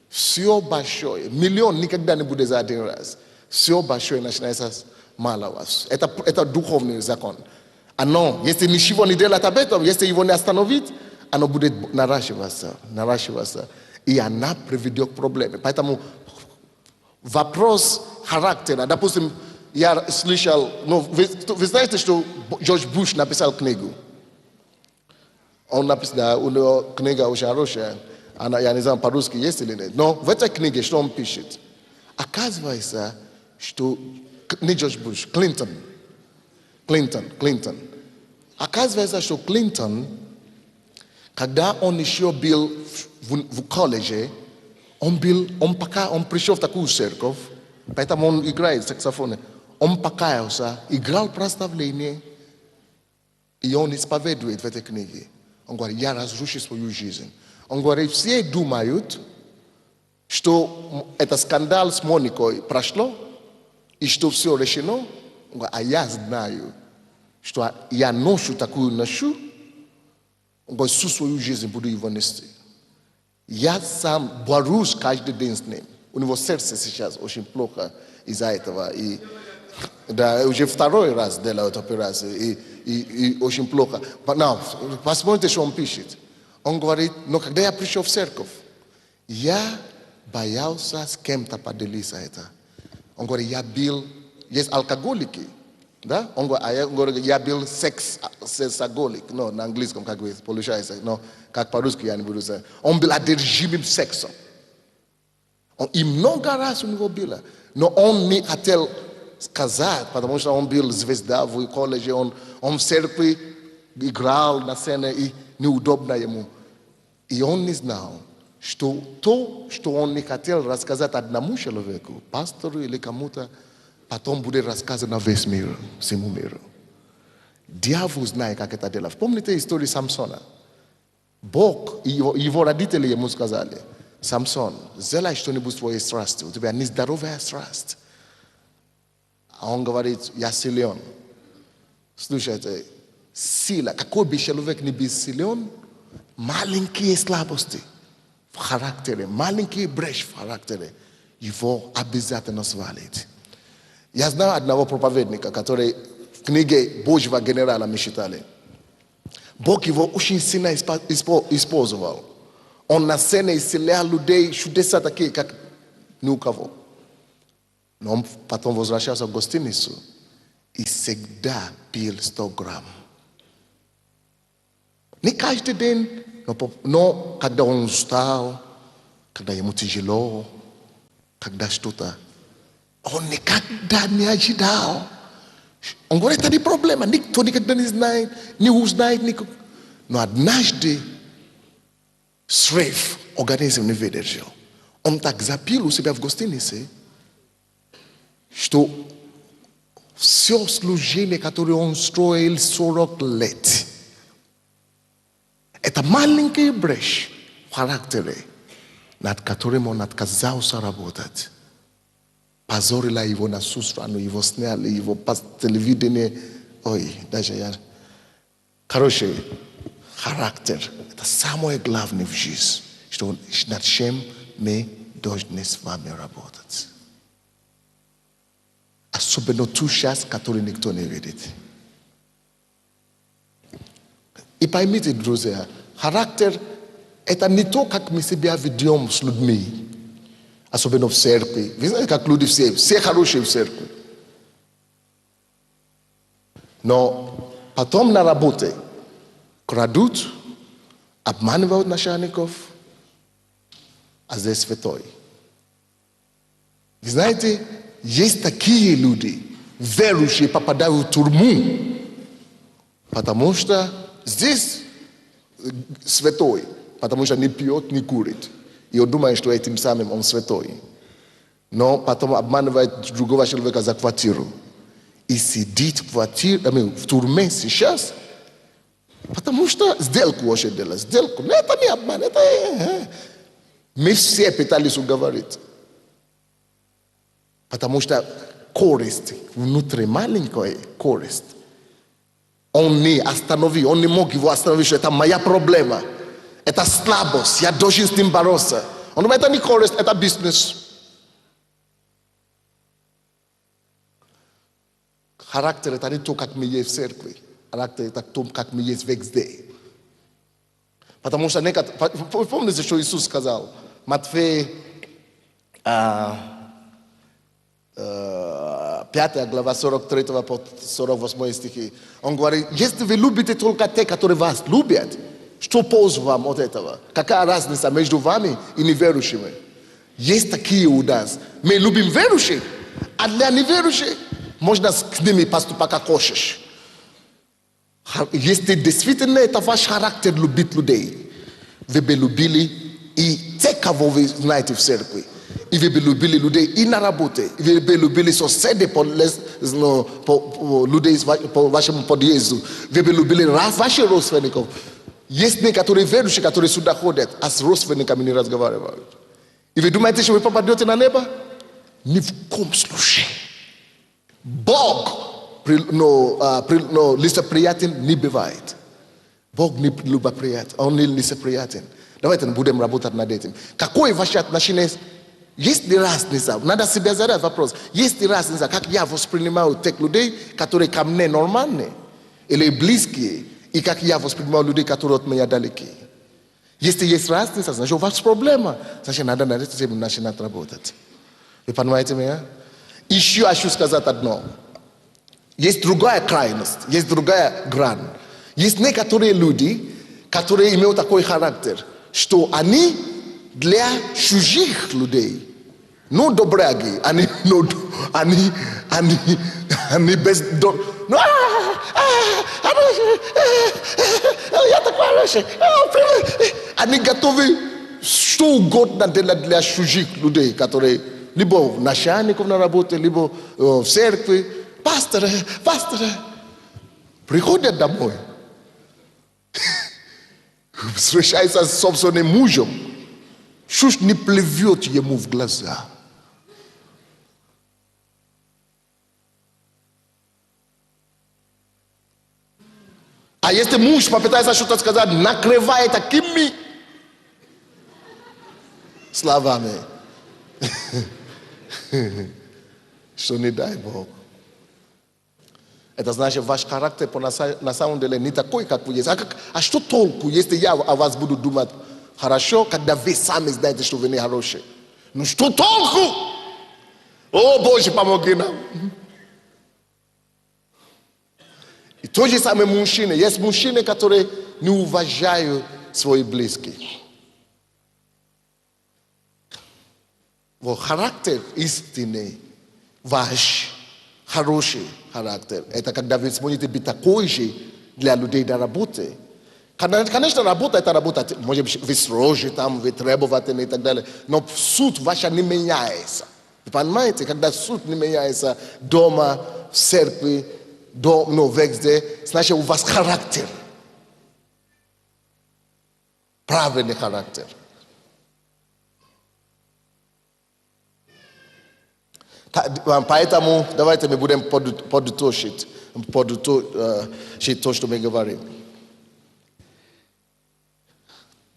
все большое. Миллион никогда не будет за один раз. Все большое начинается с малого. Это духовный закон. Оно, если ничего не делать об этом, если его не остановить, оно будет наращиваться. И она приведет к проблеме. Поэтому вопрос характера. Допустим, я слышал, вы знаете, что Джордж Буш написал книгу? Он написал, у него книга очень хорошая. Я не знаю, по-русски есть или нет. Но в этой книге, что он пишет? Оказывается, что не Джордж Буш, Клинтон. Оказывается, что Клинтон, когда он еще был в колледже, он пришел в такую церковь, поэтому он играет саксофон. Он покаялся, играл прославление, и он исповедует в этой книге. Он говорит, я разрушу свою жизнь. Он говорит, все думают, что это скандал с Моникой прошло, и что все решено. Он говорит, а я знаю, что я ношу такую ношу, он говорит, всю свою жизнь буду его нести. Я сам борюсь каждый день с ним. У него сердце сейчас очень плохо из-за этого. И да, уже второй раз делают операцию, и очень плохо. Посмотрите, что он пишет. Он говорит, но когда я пришел в церковь, я боялся с кем-то поделиться это. Он говорит, есть алкоголики, да? Он говорит, я был сексоголик. Но на английском, как бы, получается, но как по-русски я не буду сказать. Он был одержимым сексом. И много раз у него было. Но он не хотел сказать, потому что он был звезда в колледже, он в церкви играл на сцене, и неудобно ему. И он не знал, что то, что он не хотел рассказать одному человеку, пастору или кому-то, потом будет рассказано весь мир, всему миру. Дьявол знает, как это делать. Помните историю Самсона? Бог и его родители ему сказали, Самсон, сделай что-нибудь своей страстью, у тебя нездоровая страсть. А он говорит, я силен. Слушайте, сила, какой бы человек ни был силен, маленькие слабости в характере, маленькие бреши в характере, его обязательно свалит. Я знаю одного проповедника, который в книге Божьего генерала мы читали. Бог его очень сильно использовал. Он на сцене исцелял людей, чудеса такие, как ни у кого. Но он потом возвращался в гостиницу и всегда пил 100 грамм. Не каждый день, но когда он устал, когда ему тяжело, когда что-то, он никогда не ожидал. Он говорит, это не проблема, никто никогда не знает, не узнает никто. Но однажды срыв, организм не выдержал. Он так запил у себя в гостинице, что все служение, которое он строил 40 лет, это маленькая брешь в характере, над которым он отказался работать. Позорила его на всю страну, его сняли, его по телевидению. Ой, даже я. Короче, характер – это самое главное в жизни, что над чем мы должны с вами работать. Особенно ту часть, которую никто не видит. И поймите, друзья, характер – это не то, как мы себя ведем с людьми. Особенно в церкви. Вы знаете, как люди все хорошие в церкви. Но потом на работе крадут, обманывают начальников, а здесь святой. Вы знаете, есть такие люди, верующие, попадают в тюрьму, потому что здесь святой, потому что не пьет, не курит. И он думает, что этим самым он святой. Но потом обманывает другого человека за квартиру. И сидит в тюрьме сейчас, Потому что сделку вообще делать. Сделку. Ну, это не обман, это... Мы все пытались уговорить. Потому что корость, внутри маленькая корость, он не остановил, он не мог его остановить, что это моя проблема. Это слабость, я должен с ним бороться. Он думает, это не корость, это бизнес. Характер это не то, как мы есть в церкви. Характер это то, как мы есть везде. Потому что помните, что Иисус сказал? Матфея 5 глава 43 по 48 стихи. Он говорит, если вы любите только те, которые вас любят, что пользу вам от этого? Какая разница между вами и неверующими? Есть такие у нас. Мы любим верующих, а для неверующих можно с ними поступать как хочешь. Если действительно это ваш характер любить людей, вы бы любили и те, кого вы знаете в церкви. И вы бы любили людей и на работе. И вы бы любили соседей по людей по вашему подъезду. Вы бы любили ваших родственников. Есть некоторые верующие, которые сюда ходят, а с родственниками не разговаривают. И вы думаете, что вы попадете на небо? Ни в коем случае. Бог лицеприятен не бывает. Бог не любоприятен, он не лицеприятен. Давайте будем работать над этим. Какое ваше отношение? Есть ли разница? Надо себе задать вопрос. Есть ли разница, как я воспринимаю тех людей, которые ко мне нормальные или близкие, и как я воспринимаю людей, которые от меня далекие? Если есть разница, значит у вас проблема. Значит надо над этим начинать работать. Вы понимаете меня? Еще хочу сказать одно. Есть другая крайность, есть другая грань. Есть некоторые люди, которые имеют такой характер, что они для чужих людей, ну добряги, они без... Я такой хороший. Они готовы что угодно делать для чужих людей, которые либо начальников на работе, либо в церкви. Пасторы, приходят домой, встречаются с собственным мужем, чушь не плывет ему в глаза. А если муж попытается что-то сказать, накрывает такими словами, что не дай Бог. Это значит, ваш характер на самом деле не такой, как вы есть. А что толку, если я о вас буду думать хорошо, когда вы сами знаете, что вы не хорошие? Ну что толку? О, Боже, помоги нам. И то же самое мужчины. Есть мужчины, которые не уважают своих близких. Вот характер истинный, ваш хороший характер. Это когда вы сможете быть такой же для людей на работе. Конечно, работа это работа. Может быть, вы строже там, вы требовательны и так далее. Но суд ваш не меняется. Вы понимаете? Когда суд не меняется дома, в церкви, везде, значит у вас характер. Правильный характер. Поэтому давайте мы будем подытожить то, что мы говорим.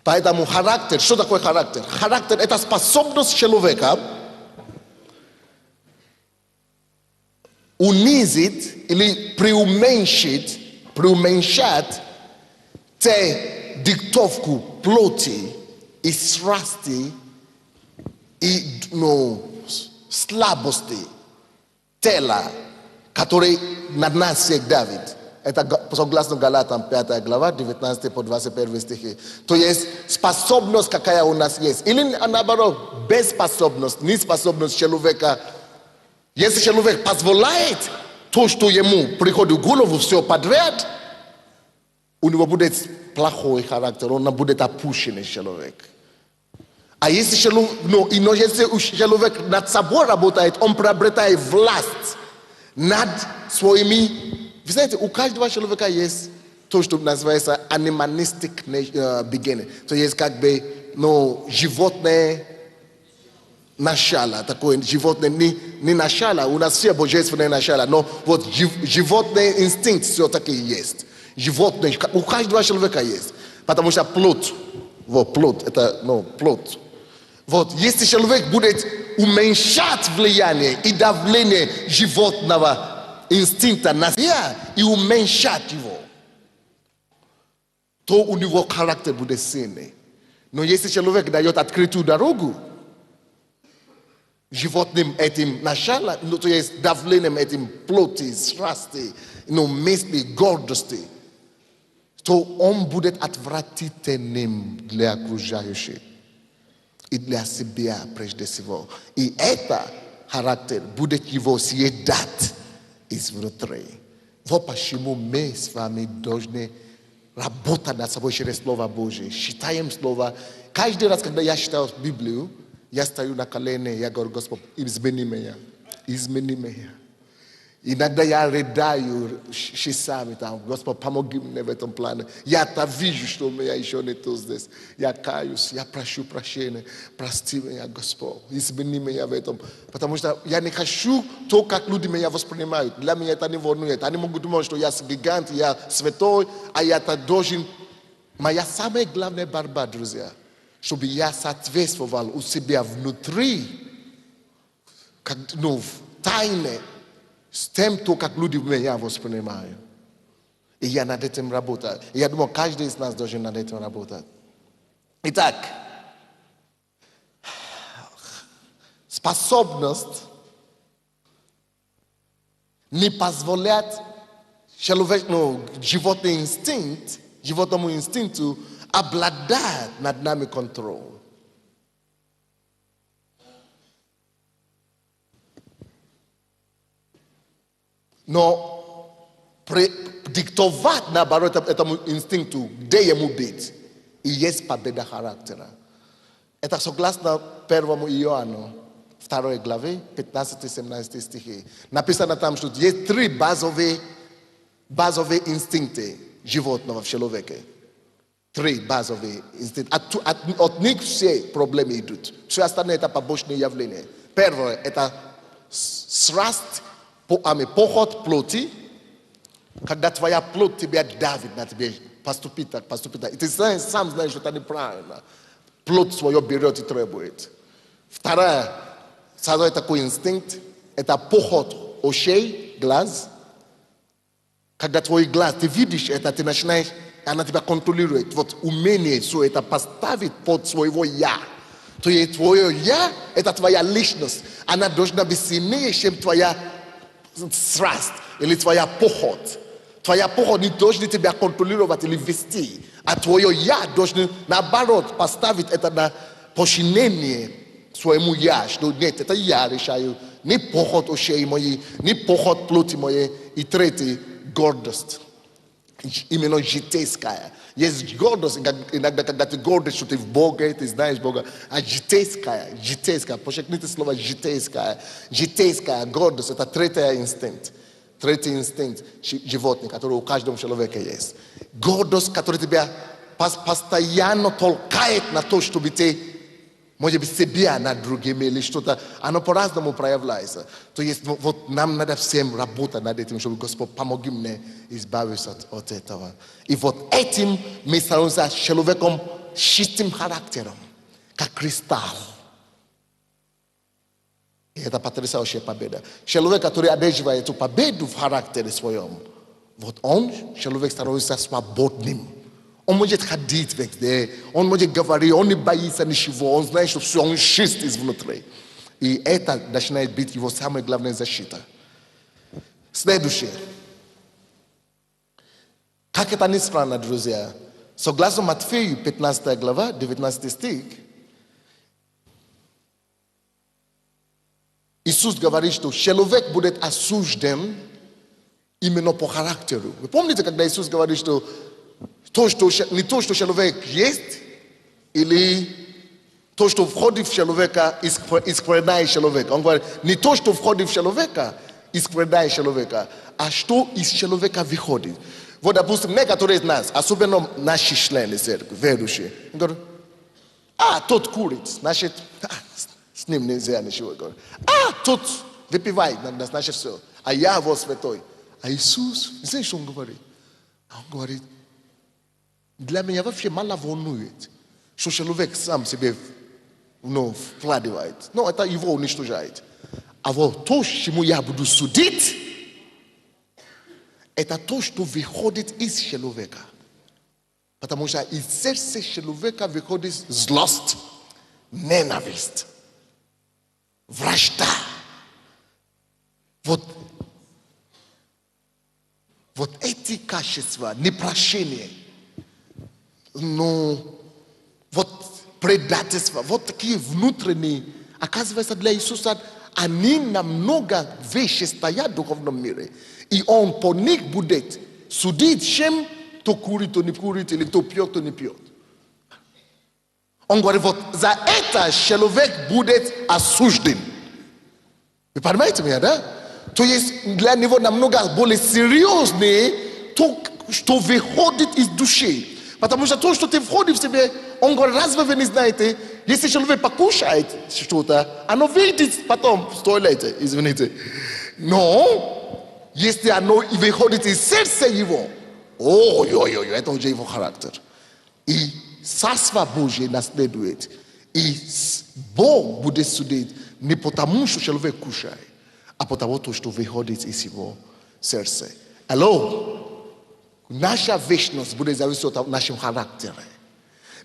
Поэтому характер, что такое характер? Характер – это способность человека унизить или преуменьшать те диктовку плоти и страсти и слабости тела, которые на нас всех давит. Это согласно Галатам 5 глава, 19 по 21 стихи. То есть способность, какая у нас есть. Или наоборот, беспособность, неспособность человека. Если человек позволяет то, что ему приходит в голову все подряд, у него будет плохой характер, он будет опущенный человек. А если человек над собой работает, он приобретает власть над своими... Вы знаете, у каждого человека есть to, что называется animalistic beginning. То есть как бы, животное начало, такое животное не начало, у нас все божественное начало, но вот животный инстинкт все-таки есть. Животное, у каждого человека есть. Потому что плод, это, плод. Вот, если человек будет уменьшать влияние и давление животного инстинкта на себя и уменьшать его, то у него характер будет сильный. Но если человек дает открытую дорогу, животным этим начало, то есть давлением этим плоти, страсти, мысли, гордости, то он будет отвратительным для окружающих и для себя прежде всего. И это характер будет его съедать изнутри. Вот почему мы с вами должны работать над собой через Слово Божие. Читаем Слово. Каждый раз, когда я читаю Библию, я стою на колени, я говорю: Господь, измени меня. Иногда я рыдаю часами там: Господь, помоги мне в этом плане. Я-то вижу, что у меня еще не то здесь. Я каюсь, я прошу прощения. Прости меня, Господь, измени меня в этом. Потому что я не хочу то, как люди меня воспринимают. Для меня это не волнует. Они могут думать, что я гигант, я святой, а я-то должен. Моя самая главная борьба, друзья, чтобы я соответствовал у себя внутри, как, в тайне, с тем, как люди меня воспринимают. И я над этим работаю. И я думаю, каждый из нас должен над этим работать. Итак, способность не позволять человеку, животному инстинкту обладать над нами контролем. Но диктовать, наоборот, этому инстинкту, где ему быть, и есть победа характера. Это согласно 1 Иоанну, 2 главе, 15-17 стихи. Написано там, что есть 3 базовые инстинкты животного в человеке. 3 базовые инстинкты. От них все проблемы идут. Все остальное это побочные явления. Первое – это страсть, похоть плоти, когда твоя плоть тебя давит на тебе, поступить так. И ты сам знаешь, что это неправильно. Плоть свое берет и требует. Второе, сразу такой инстинкт, это похоть очей, глаз. Когда твой глаз, ты видишь это, ты начинаешь, она тебя контролирует. Вот умение все это поставить под своего «я». То есть твое «я» – это твоя личность. Она должна быть сильнее, чем твоя страсть или твоя похоть. Твоя похоть не должна тебя контролировать или вести, а твое «я» должно, наоборот, поставить это на подчинение своему «я», что нет, это я решаю, не похоть ушей моей, не похоть плоти моей. И третий – гордость, именно житейская. Есть гордость, иногда, когда ты гордишь, что ты в Боге, ты знаешь Бога, а житейская, подчеркните слово житейская гордость, это третий инстинкт животных, который у каждого человека есть. Гордость, которая тебя постоянно толкает на то, чтобы ты, может быть, себя над другими или что-то, оно по-разному проявляется. То есть вот нам надо всем работать над этим, чтобы Господь помоги мне избавиться от этого. И вот этим мы становимся человеком с чистым характером, как кристалл. И это потрясающая победа. Человек, который одерживает эту победу в характере своем, вот он, человек, становится свободным. Он может ходить везде, он может говорить, он не боится ничего, он знает, что все, он чист изнутри. И это начинает быть его самая главная защита. Следующее. Как это ни странно, друзья, согласно Матфею, 15 глава, 19 стих, Иисус говорит, что человек будет осужден именно по характеру. Вы помните, когда Иисус говорит, что не то, что человек есть, или то, что входит в человека, искривляет человека. Он говорит, не то, что входит в человека, искривляет человека, а что из человека выходит. Вот, допустим, некоторые из нас, особенно наши члены церкви, верующие, говорят, тот курит, значит, с ним нельзя ничего говорить. Тот выпивает иногда, значит, все. А я вот святой. А Иисус, знаешь, что он говорит? Он говорит, для меня вообще мало волнует, что человек сам себе вкладывает. Но это его уничтожает. А вот то, чему я буду судить, это то, что выходит из человека. Потому что из сердца человека выходит злость, ненависть, вражда. Вот эти качества, непрощение, вот предательство, вот такие внутренние, оказывается, для Иисуса они намного выше стоят в духовном мире. И он по них будет судить, чем кто курит, кто не курит, или кто пьет, кто не пьет. Он говорит, вот за это человек будет осужден. Вы понимаете меня, да? То есть для него намного более серьезное то, что выходит из души. Потому что то, что ты входишь в себе, он говорит, разве вы не знаете, если человек покушает что-то, оно выйдет потом в туалете, извините. Но, если оно выходит из сердца его, это уже его характер. И Царство Божье наследует. И Бог будет судить не потому, что человек кушает, а потому, что выходит из его сердца. Алло? Наша вечность будет зависеть от нашего характера.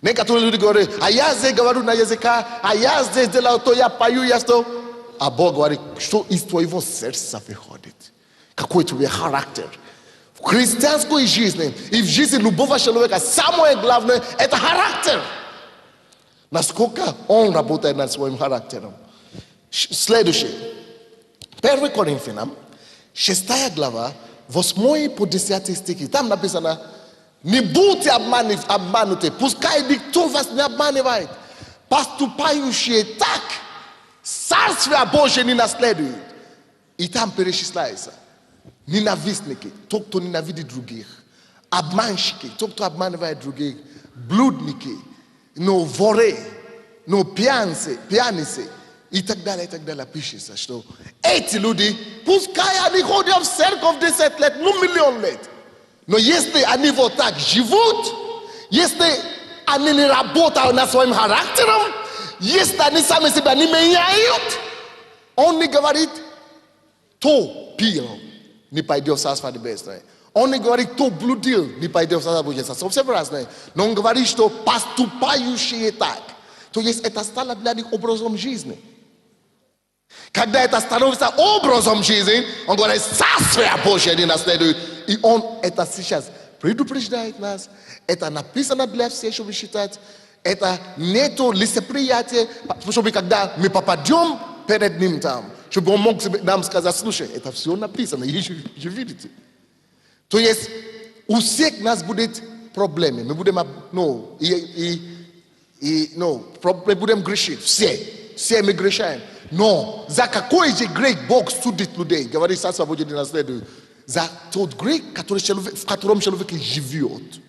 Некоторые люди говорят, а я здесь говорю на языка, а я здесь делаю то, я пою, я что. А Бог говорит, что из твоего сердца выходит. Какой твой характер. В христианской жизни и в жизни любого человека самое главное – это характер. Насколько он работает над своим характером. Следующее. 1 Коринфянам, 6 глава, 8 по 10 стихи. Там написано, не будьте обмануты, пускай никто вас не обманывает. Поступающие так, Царствие Божие не наследует. И там перечисляется. Ненавистники, тот, кто ненавидит других. Обманщики, тот, кто обманывает других. Блудники, воры, пьяницы. И так далее, пишется, что эти люди, пускай они ходят в церковь 10 лет, миллион лет. Но если они вот так живут, если они не работают над своим характером, если они сами себя не меняют, он не говорит, кто пил, не пойдет в Царство Небесное. Он не говорит, кто блудил, не пойдет в Царство Божие. Совсем разное. Но он говорит, что поступающие так. То есть это стало для них образом жизни. Когда это становится образом жизни, он говорит, Царствие Божие не наследует. И он это сейчас предупреждает нас. Это написано для всех, чтобы считать. Это нету лицеприятие, чтобы когда мы попадем перед ним там, чтобы он мог нам сказать, слушай, это все написано, и вы видите. То есть у всех нас будут проблемы. Мы будем, мы будем грешить. Все мы грешаем. Но за какой же грех Бог судит людей? Говорит, Царство Божие не наследует. За тот грех, в котором человек живет.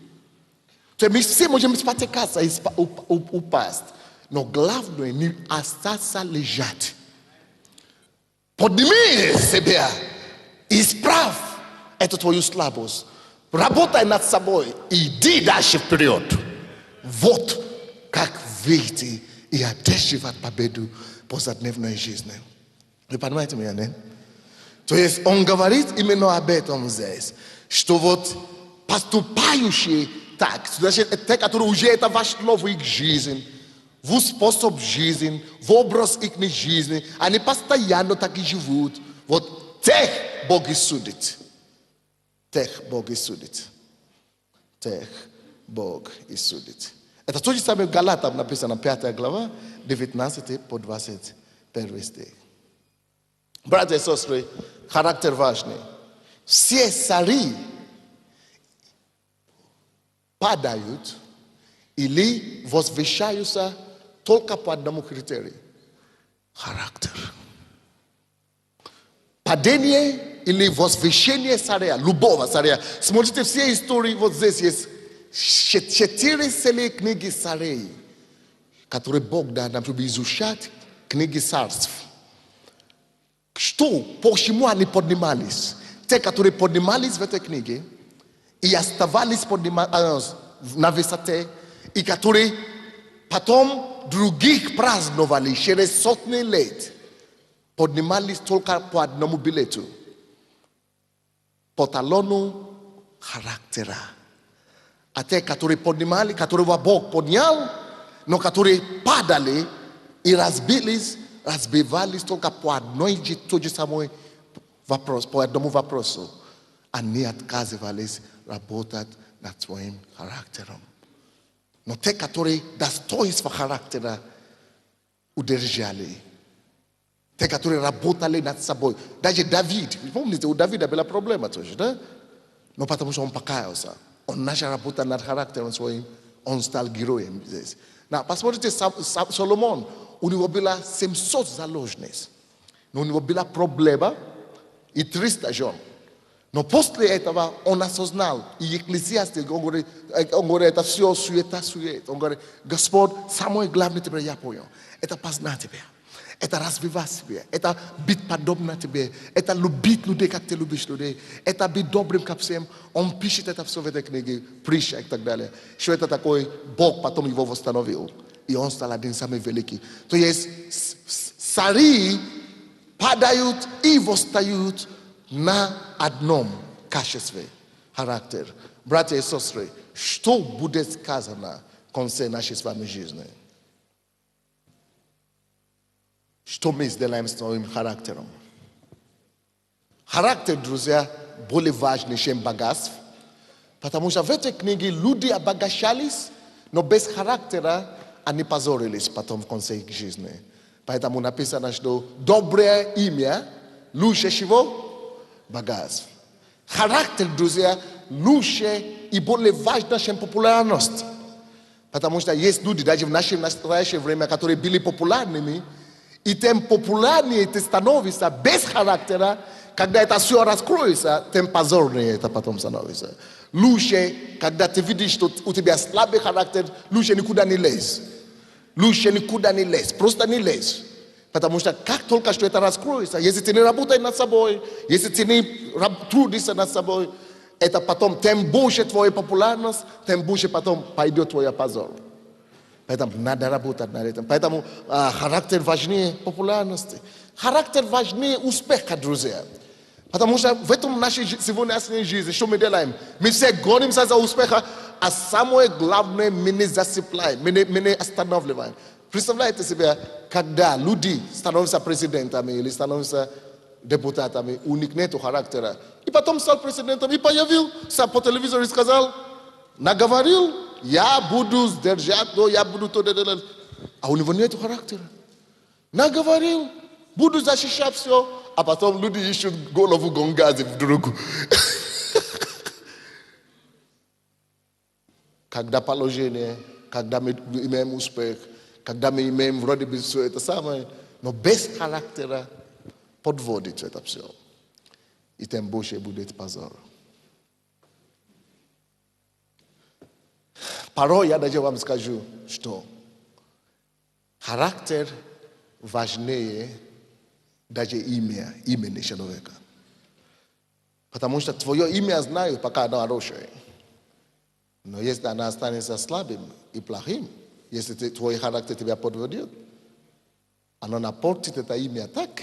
То есть мы все можем спотыкаться и упасть. Но главное не остаться лежать. Подними себя. Исправь эту твою слабость. Работай над собой. Иди дальше вперед. Вот как выйти и одерживать победу повседневной жизни. Вы понимаете меня, нет? То есть он говорит именно об этом здесь. Что вот поступающие так, значит, те, которые уже это вошло в их жизнь, в способ жизни, в образ их жизни, они постоянно так и живут. Вот тех Бог и судит. Тех Бог и судит. Тех Бог и судит. Это то же самое в Галатам написано, 5 глава, 19 по 21 стих. Братья и сестры, характер важный. Все цари падают или возвышаются только по одному критерию. Характер. Падение или возвещение царя, любого царя. Смотрите все истории, вот здесь есть 4 целые книги царей, которые Бог дал нам, чтобы изучать книги царств. Что, почему они поднимались? Те, которые поднимались в этой книге и оставались на высоте, и которые потом других праздновали через сотни лет, поднимались только по одному билету, по талону характера. А те, которые поднимали, которого Бог поднял, но которые падали и разбивались только по одной и той же самой вопрос, по одному вопросу. Они отказывались работать над своим характером. Но те, которые достоинство характера удержали, те, которые работали над собой. Даже Давид, помните, у Давида была проблема тоже, да? Но потому что он покаялся. Он начал работать над характером своим, он стал героем здесь. Посмотрите, Соломон, у него было 700 заложниц. Но у него была проблема и 300 жен. Но после этого он осознал, и Екклесиастик, он говорит, это все суета. Он говорит, Господь, самое главное тебе я понял, это познать тебя, это развивать себя, это быть подобно тебе, это любить людей, как ты любишь людей, это быть добрым ко всем. Он пишет это все в этой книге, Притча и так далее. Что это такое, Бог потом его восстановил, и он стал один самый великий. То есть цари падают и восстают на одном качестве, характер. Братья и сестры, что будет сказано в конце нашей с вами жизни? Что мы сделаем с своим характером? Характер, друзья, более важный, чем богатство, потому что в этой книге люди обогащались, но без характера они позорились потом в конце их жизни. Поэтому написано, что доброе имя лучше чего? Богатство. Характер, друзья, лучше и более важно, чем популярность. Потому что есть люди, даже в наше настоящее время, которые были популярными, и тем популярнее ты становишься без характера, когда это все раскроется, тем позорнее это потом становится. Лучше, когда ты видишь, что у тебя слабый характер, лучше никуда не лезь. Лучше никуда не лезь, просто не лезь. Потому что как только что это раскроется, если ты не работаешь над собой, если ты не трудишься над собой, это потом, тем больше твоя популярность, тем больше потом пойдет твой позор. Поэтому надо работать над этим. Поэтому характер важнее популярности. Характер важнее успеха, друзья. Потому что в этом нашей сегодняшней жизни, что мы делаем? Мы все гонимся за успеха, а самое главное, мы не засыпаем, мы не останавливаем. Представляете себе, когда люди становятся президентами или становятся депутатами, у них нет характера. И потом стал президентом и появился по телевизору и сказал, наговорил, я буду сдержать, я буду то. А у него нет характера. Наговорил, буду защищать все, а потом люди ищут голову Гонгази вдруг. Когда положение, когда мы имеем успех, когда мы имеем вроде бы все это самое, но без характера подводит это все. И тем больше будет позор. Порой я даже вам скажу, что характер важнее даже имени человека. Потому что твое имя знаю, пока оно хорошее. Но если оно останется слабым и плохим, если твой характер тебя подводит, оно напортит это имя так,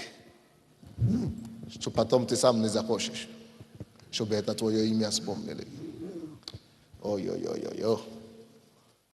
что потом ты сам не захочешь, чтобы это твое имя вспомнили. Ой-ой-ой-ой-ой.